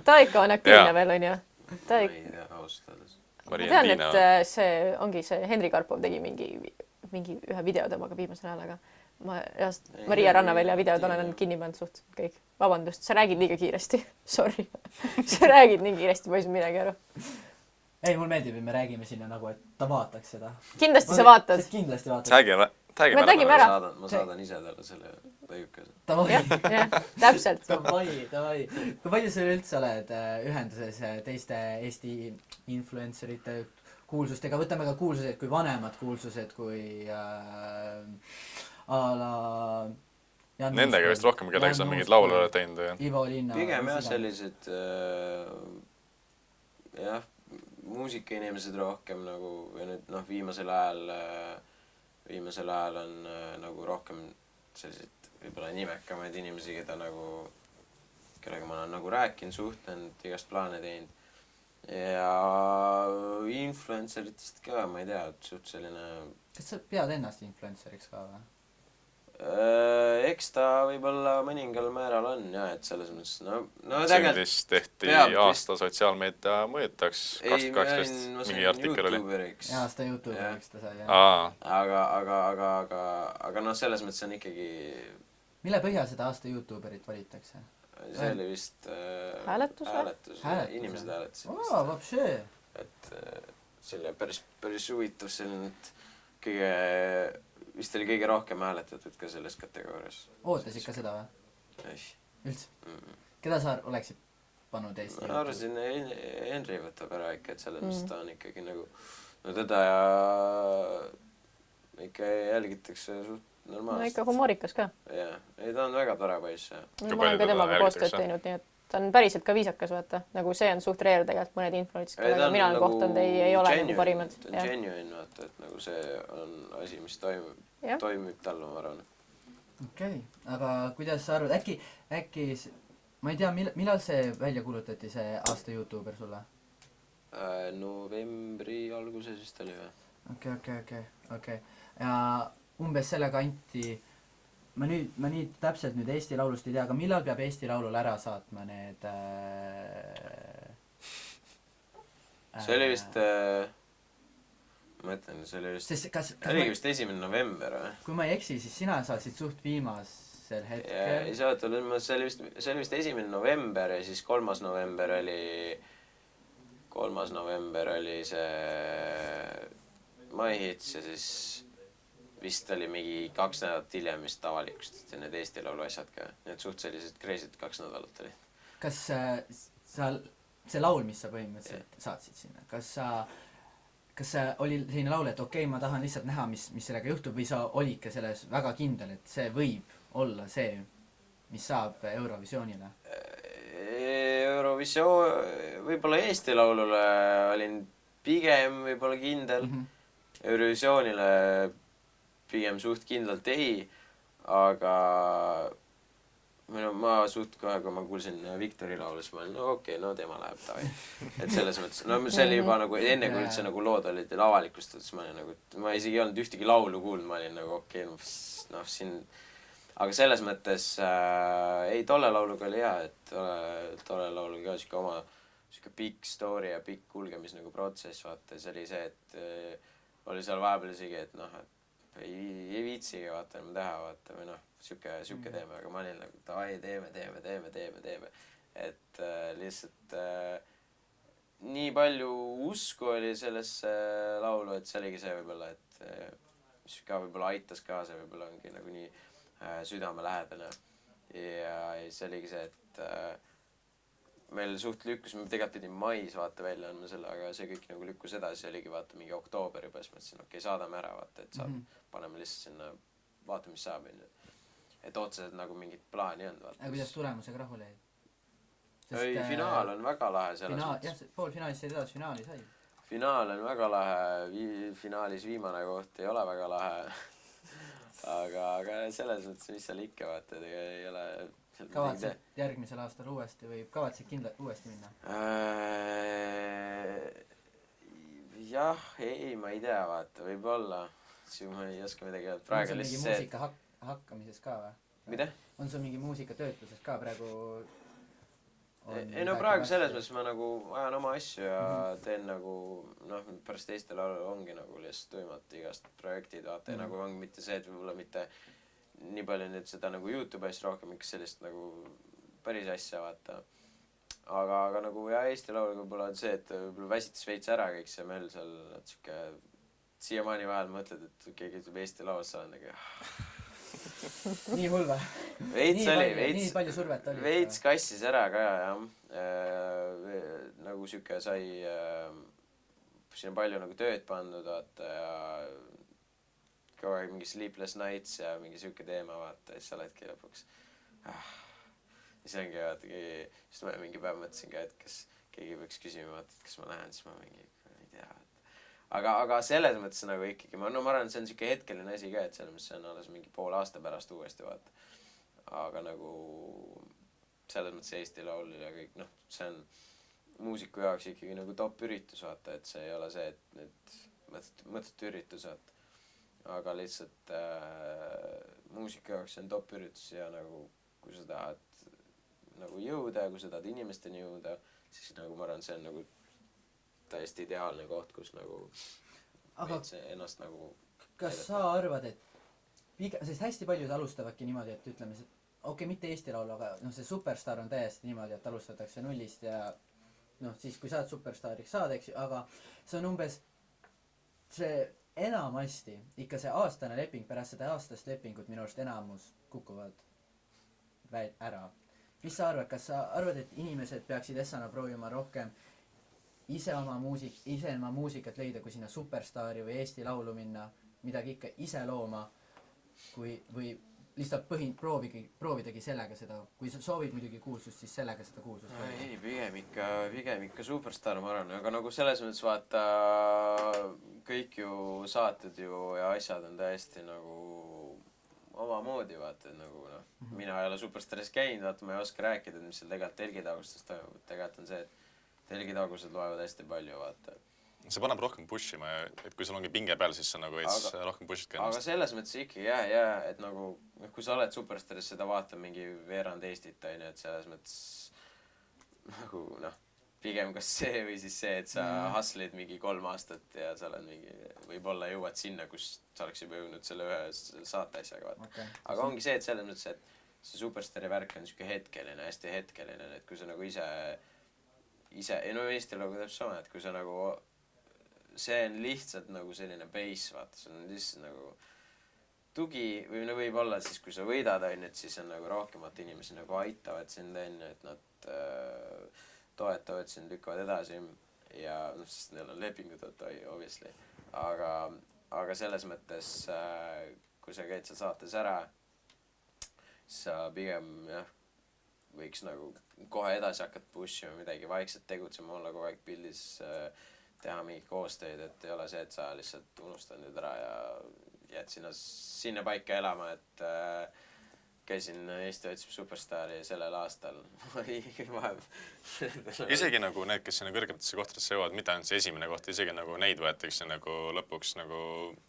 Ta ikka on aktiivne veel, on ju? Ma ei tea, ausalt öeldes. Ma tean, et see ongi see Henri Karpov tegi mingi ühe video temaga viimasel ajal, aga Maria Rannavälja videod olen kinni pannud suht kõik. Vabandust, sa räägid liiga kiiresti. Sorry. Sa räägid nii kiiresti, ma ei saa midagi aru. Ei, mul meeldib, et me räägime sinna nagu, et ta vaataks seda. Kindlasti sa vaatad. Kindlasti vaatad. Räägime ära. Ma saadan ise talle selle lõikuse. Jah, täpselt. Davai. Kui palju sa üldse oled ühenduses teiste Eesti influencerite kuulsustega? Võtame ka kuulsused kui vanemad kuulsused, kui Nendega vist rohkem, kellega sa mingid laulu oled teinud. Ivo Linna. Pigem jah, sellised muusikainimesed rohkem nagu, ja nüüd viimasel ajal on nagu rohkem sellised võib-olla nimekamaid inimesi, kellega ma olen nagu rääkinud, suhtlenud, igast plaane teinud. Ja influenceritest ka, ma ei tea, suht selline... Kas sa pead ennast influenceriks ka või? Eks ta võib-olla mõningal määral on, jah, et selles mõttes, Sindis tehti aasta sotsiaalmeedia mõjutaks 2018 mingi artikkel oli. Aasta YouTuberiks ta sai, jah. Aga selles mõttes on ikkagi mille põhjal seda aasta YouTuberit valitakse? see oli vist Hääletus või? Inimesed hääletasid aa, vapšee. et selline päris huvitav selline, et vist oli kõige rohkem hääletatud ka selles kategoorias. Ootas ikka seda või? Üldse? Keda sa oleksid pannud Eesti? ma arvasin, Henri võtab ära ikka, et selles mõttes ta on ikkagi nagu, no teda ikka jälgitakse suht normaalselt. no ikka humoorikas ka. jah, ei ta on väga tore poiss. ma olen ka temaga koostööd teinud, nii et ta on päriselt ka viisakas, vaata. Nagu see on suht rare tegelikult mõned influencerid, kellega mina olen kohtunud, ei ole nagu parimad. ta on genuine, vaata, et nagu see on asi, mis toimib talle, ma arvan. Okei, aga kuidas sa arvad, äkki ma ei tea, millal see välja kuulutati, see aasta YouTuber sulle? Novembri alguses vist oli või? Okei. Ja umbes selle kanti ma nüüd täpselt nüüd Eesti Laulust ei tea, aga millal peab Eesti Laulul ära saatma need see oli vist ma mõtlen, see oli vist 1. november või? Kui ma ei eksi, siis sina saatsid suht viimasel hetkel. ei saata, see oli vist 1. november ja siis 3. november oli see My Hits ja siis vist oli mingi 2 nädalat hiljem vist avalikustati need Eesti Laulu asjad ka. Need suht sellised crazy'd 2 nädalat oli. Kas see laul, mis sa põhimõtteliselt saatsid sinna, kas sa oli selline laul, et okei, ma tahan lihtsalt näha, mis sellega juhtub või sa olid ka selles väga kindel, et see võib olla see, mis saab Eurovisioonile? Võib-olla Eesti Laulule olin pigem võib-olla kindel. Eurovisioonile pigem suht kindlalt ei, aga ma suht kohe, kui ma kuulsin Viktori laulu, siis ma olin, no okei, no tema läheb tavai. Et selles mõttes, no see oli juba nagu enne, kui üldse nagu lood olid avalikustatud, siis ma olin nagu, ma isegi ei olnud ühtegi laulu kuulnud, ma olin nagu okei, noh siin, aga selles mõttes ei, tolle lauluga oli hea, et tolle lauluga ka siuke oma siuke pikk story ja pikk kulgemis nagu protsess, vaata, see oli see, et oli seal vahepeal isegi, et noh, et ei viitsigi vaata enam teha, vaata, või noh, siuke teeme, aga ma olin nagu davai, teeme. Et lihtsalt nii palju usku oli sellesse laulu, et see oligi see võib-olla, et mis ka võib-olla aitas kaasa, võib-olla ongi nagu nii südamelähedane. Ja see oligi see, et meil suht lükkus, me tegelikult pidime mais vaata välja andma selle, aga see kõik nagu lükkus edasi, oligi vaata mingi oktoober juba, siis mõtlesin, okei, saadame ära, vaata, et paneme lihtsalt sinna, vaata, mis saab, et otseselt nagu mingit plaani on, vaata. Aga kuidas tulemusega rahul jäid? Ei, finaal on väga lahe selles mõttes. Jah, poolfinaalis said edasi, finaali sai. Finaal on väga lahe, finaalis viimane koht ei ole väga lahe. aga selles mõttes, mis seal ikka, vaata, ei ole... Kavatsid järgmisel aastal uuesti või kavatsid kindlalt uuesti minna? Jah, ei, ma ei tea, vaata, võib-olla. Siis ma ei oska midagi öelda. On sul mingi muusika hakkamises ka või? Mida? On sul mingi muusika töötluses ka praegu? Ei no praegu selles mõttes ma nagu ajan oma asju ja teen nagu, noh, pärast teistel ongi nagu lihtsalt tuimalt igast projektid, vaata, ja nagu ongi mitte see, et võib-olla mitte nii palju nüüd seda nagu YouTube asja rohkem, ikka sellist nagu päris asja, vaata. Aga nagu jah, Eesti Lauluga võib-olla on see, et võib-olla väsitas veits ära kõik see meil seal, et siuke siiamaani vahel mõtled, et keegi ütleb Eesti Laulust, sa olen nagu nii hull või? Nii palju survet oli? Veits kassis ära ka, jah. Nagu siuke sai siin palju nagu tööd pandud, vaata, ja kogu aeg mingi Sleepless Nights ja mingi siuke teema, vaata, ja siis sa oledki lõpuks. Ja see ongi, vaata, just ma mingi päev mõtlesin ka, et kas keegi peaks küsima, vaata, et kas ma lähen, siis ma mingi, ei tea. Aga selles mõttes nagu ikkagi, ma arvan, et see on siuke hetkeline asi ka, et selles mõttes see on alles mingi pool aasta pärast uuesti, vaata. Aga nagu selles mõttes Eesti Laul ja kõik, noh, see on muusiku jaoks ikkagi nagu top üritus, vaata, et see ei ole see, et nüüd mõttetu üritus, vaata. Aga lihtsalt muusika jaoks see on top üritus ja nagu kui sa tahad nagu jõuda ja kui sa tahad inimesteni jõuda, siis nagu ma arvan, see on nagu täiesti ideaalne koht, kus nagu ennast nagu kas sa arvad, et sest hästi paljud alustavadki niimoodi, et ütleme, okei, mitte Eesti Laulu, aga noh, see Superstar on täiesti niimoodi, et alustatakse nullist ja noh, siis kui saad superstaariks saad, eks ju, aga see on umbes see enamasti ikka see aastane leping, pärast seda aastast lepingut minu arust enamus kukuvad ära. Mis sa arvad, kas sa arvad, et inimesed peaksid Essana proovima rohkem ise oma muusikat leida, kui sinna Superstaari või Eesti Laulu minna, midagi ikka ise looma, või lihtsalt proovidagi sellega seda, kui sa soovid muidugi kuulsust, siis sellega seda kuulsust no, ei, pigem ikka Superstar, ma arvan, aga nagu selles mõttes vaata, kõik ju saated ju ja asjad on täiesti nagu omamoodi, vaata, et nagu noh, mina ei ole Superstaris käinud, vaata, ma ei oska rääkida, mis seal tegelikult telgitagustes toimub, tegelikult on see, et telgitagused loevad hästi palju, vaata. See paneb rohkem pushima ja et kui sul ongi pinge peal, siis sa nagu veits rohkem pushid ka ennast. Aga selles mõttes ikkagi et nagu, kui sa oled Superstaris, seda vaatab mingi veerand Eestit, on ju, et selles mõttes nagu noh, pigem kas see või siis see, et sa hustle'id mingi 3 aastat ja sa oled mingi, võib-olla jõuad sinna, kus sa oleks juba jõudnud selle ühe saate asjaga, vaata. Okay. Aga ongi see, et selles mõttes, et see Superstari värk on niisugune hetkeline, hästi hetkeline, et kui sa nagu ise, no Eesti Laulu täpselt sama, et kui sa nagu see on lihtsalt nagu selline base, vaata, see on lihtsalt nagu tugi või no võib-olla siis, kui sa võidad, et siis on nagu rohkemat inimesi nagu aitavad sind, et nad toetavad sind, lükkavad edasi ja noh, sest neil on lepingud, obviously. Aga selles mõttes, kui sa käid seal saates ära, sa pigem võiks nagu kohe edasi hakata pushima midagi, vaikselt tegutsema, olla kogu aeg pildis, teha mingi koostööd, et ei ole see, et sa lihtsalt unustad nüüd ära ja jääd sinna paika elama, et käisin Eesti otsib Superstari sellel aastal. Isegi nagu need, kes sinna kõrgematesse kohtadesse jõuavad, mitte ainult see esimene koht, isegi nagu neid võetakse nagu lõpuks nagu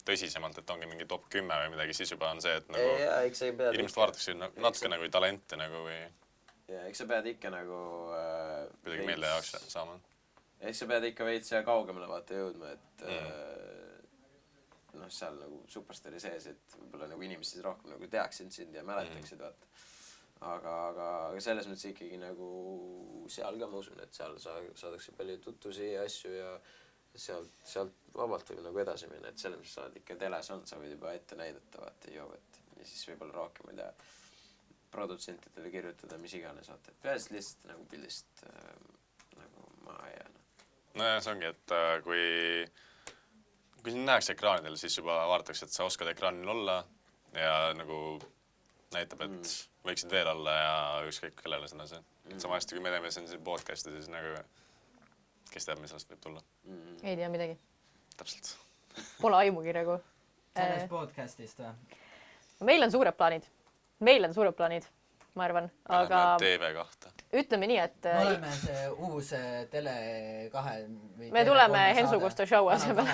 tõsisemalt, et ongi mingi top 10 või midagi, siis juba on see, et nagu inimesed vaadatakse natuke nagu talente nagu või ja eks sa pead ikka nagu kuidagi meelde jaoks saama. Eks sa pead ikka veits kaugemale vaata jõudma, et noh, seal nagu Superstari sees, et võib-olla nagu inimesed rohkem nagu teaksid sind ja mäletaksid, vaata. Aga selles mõttes ikkagi nagu seal ka ma usun, et seal saadakse palju tutvusi ja asju ja sealt vabalt võib nagu edasi minna, et selles mõttes sa oled ikka teles olnud, sa võid juba ette näidata, vaata, et ja siis võib-olla rohkem, ma ei tea, produtsentidele kirjutada, mis iganes, vaata, et peaasi lihtsalt nagu pildist nagu maha jääna. No ja see ongi, et kui sind näeks ekraanidel, siis juba vaadatakse, et sa oskad ekraanil olla ja nagu näitab, et võiksid veel olla ja ükskõik kellele seda see. Sama hästi, kui me teeme siin podcasti, siis nagu kes teab, mis sellest võib tulla. Ei tea midagi. Täpselt. Pole aimugi nagu. Sellest podcastist või? Meil on suured plaanid, ma arvan. Aga TV2. Ütleme nii, et me oleme see uus Tele2 või me tuleme Hensu Kusto show asemel.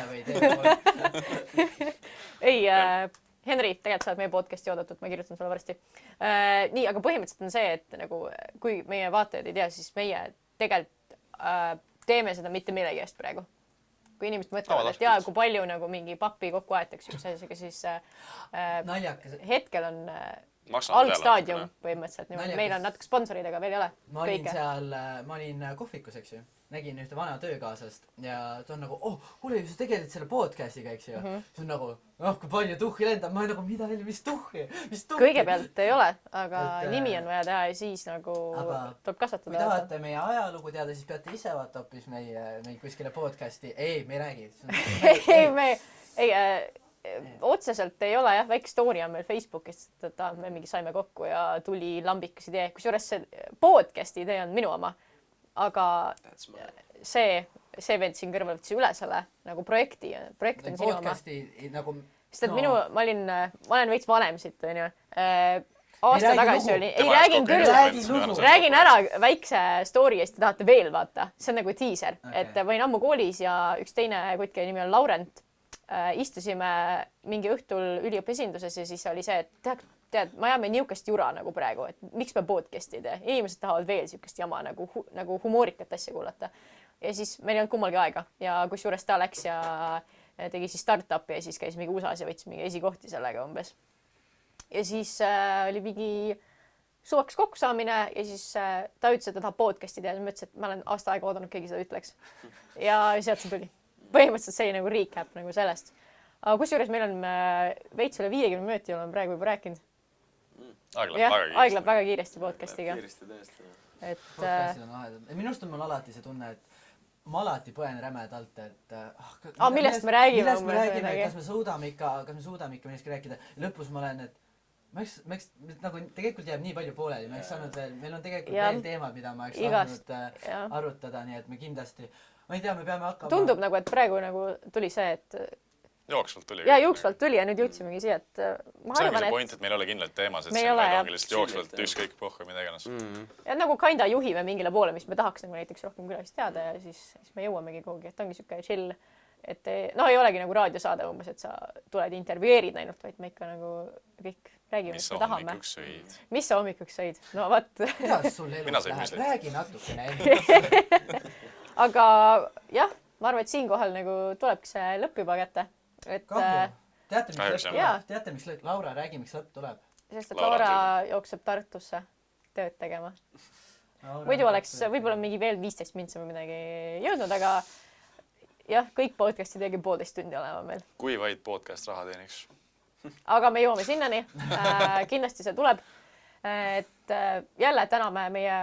Ei, Henri, tegelikult sa oled meie podcasti oodatud, ma kirjutan sulle varsti. Nii, aga põhimõtteliselt on see, et nagu, kui meie vaatajad ei tea, siis meie tegelikult teeme seda mitte millegi eest praegu. Kui inimesed mõtlevad, et jaa, kui palju nagu mingi pappi kokku aetakse üks asjaga, siis hetkel on algstaadium põhimõtteliselt. Meil on natuke sponsorid, aga veel ei ole. Ma olin kohvikus, eks ju. Nägin ühte vana töökaasast ja ta on nagu, kuule, sa tegeled selle podcastiga, eks ju. See on nagu, kui palju tuhhi lendab. Ma olen nagu, mida, mis tuhhi? Kõigepealt ei ole, aga nimi on vaja teha ja siis nagu tuleb kasvatada. Kui tahate meie ajalugu teada, siis peate ise vaata hoopis meie kuskile podcasti. Ei, me ei räägi. Otseselt ei ole jah, väike story on meil Facebookis, et me mingi saime kokku ja tuli lambikas idee. Kusjuures see podcasti idee on minu oma, aga see vend siin kõrval võttis üle selle nagu projekti on sinu oma. Nagu, sest et ma olen veits vanem siit, on ju. Aasta tagasi oli. Ei, räägin küll. Räägin ära väikse story eest, te tahate veel vaata. See on nagu teaser, et võin ammu koolis ja üks teine kutt, kelle nimi on Laurent. Istusime mingi õhtul üliõppesinduses ja siis oli see, et tead, ma ajame niukest jura nagu praegu, et miks me podcasti ei tee. Inimesed tahavad veel siukest jama nagu humoorikat asja kuulata. Ja siis meil ei olnud kummalgi aega ja kusjuures ta läks ja tegi siis startupi ja siis käis mingi USA-s ja võttis mingi esikohti sellega umbes. Ja siis oli mingi suvaks kokkusaamine ja siis ta ütles, et ta tahab podcast'i teha ja ma ütlesin, et ma olen aasta aega oodanud, keegi seda ütleks. Ja sealt see tuli. Põhimõtteliselt see oli nagu recap nagu sellest. Aga kusjuures meil on veits üle 50 minuti olen praegu juba rääkinud. Aeg läheb väga kiiresti podcast'iga. Kiiresti tõesti. Podcastid on ahedad. Minust on mul alati see tunne, et ma alati põen rämedalt, et millest me räägime? Millest me räägime, kas me suudame ikka millestki rääkida. Lõpus ma olen, et Miks nagu tegelikult jääb nii palju pooleli, me oleks saanud veel, meil on tegelikult veel teemad, mida ma oleks saanud arutada, nii et me kindlasti, ma ei tea, me peame hakkama. Tundub nagu, et praegu nagu tuli see, et jooksvalt tuli. Ja jooksvalt tuli ja nüüd jõudsimegi siia, et ma see arvan, ongi see point, et meil ei ole kindlaid teemasid, meil see ole, ongi lihtsalt jooksvalt ükskõik pohku mida iganes. Ja nagu kinda juhime mingile poole, mis me tahaks nagu näiteks rohkem külalist teada ja siis me jõuamegi kuhugi, et ongi siuke chill. Et no ei olegi nagu raadiosaade umbes, et sa tuled intervjueerid ainult, vaid me ikka nagu kõik räägime, mis me tahame. Mis sa hommikuks sõid? No vaat. Kuidas sul elus läheb? Räägi natukene enne. Aga jah, ma arvan, et siinkohal nagu tulebki see lõpp juba kätte. Kahju. Teate, miks Laura räägi, miks lõpp tuleb? Sest, et Laura jookseb Tartusse tööd tegema. Muidu oleks võib-olla mingi veel 15 mintsa või midagi jõudnud, aga jah, kõik podcastid tegi 1,5 tundi olema meil. Kui vaid podcast raha teeniks. Aga me jõuame sinnani. Kindlasti see tuleb. Et jälle täname meie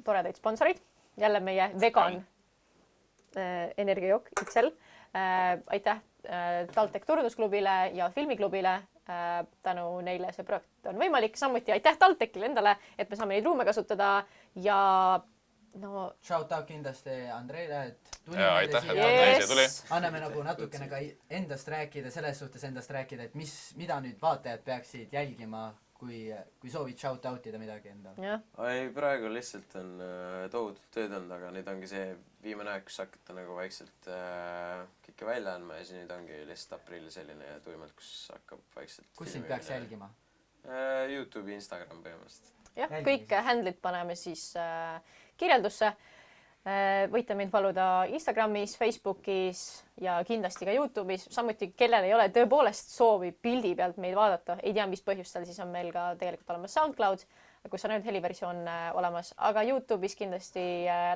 toredaid sponsoreid. Jälle meie vegan energiajook XL. Aitäh TalTech Turnusklubile ja Filmiklubile. Tänu neile see projekt on võimalik. Samuti aitäh TalTechile endale, et me saame neid ruume kasutada ja no shout out kindlasti Andreile, et tuli Andrei siia tuli. Anname nagu natukene ka endast rääkida, selles suhtes endast rääkida, et mida nüüd vaatajad peaksid jälgima, kui soovid shout outida midagi endale. Ei, praegu lihtsalt on tohutult tööd olnud, aga nüüd ongi see viimane aeg, kus hakata nagu vaikselt kõike välja andma ja siis nüüd ongi lihtsalt aprill selline ja tuimalt, kus hakkab vaikselt. Kus sind peaks jälgima? YouTube, Instagram põhimõtteliselt. Jah, kõik handlid paneme siis kirjeldusse. Võite mind paluda Instagramis, Facebookis ja kindlasti ka YouTube'is. Samuti, kellel ei ole tõepoolest soovi pildi pealt meid vaadata, ei tea, mis põhjustel, siis on meil ka tegelikult olemas SoundCloud, kus on ainult heliversioon olemas. Aga YouTube'is kindlasti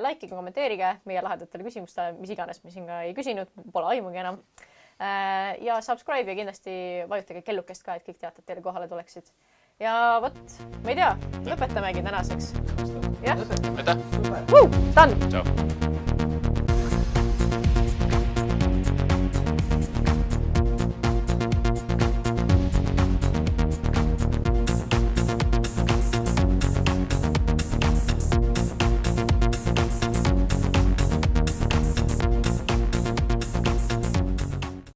likeige, kommenteerige meie lahedatele küsimustele, mis iganes me siin ka ei küsinud, pole aimugi enam. Ja subscribe ja kindlasti vajutage kellukest ka, et kõik teate, et teile kohale tuleksid. Ja võt, ma ei tea, lõpetamegi tänaseks. Jah? Aitäh! Done! Ciao!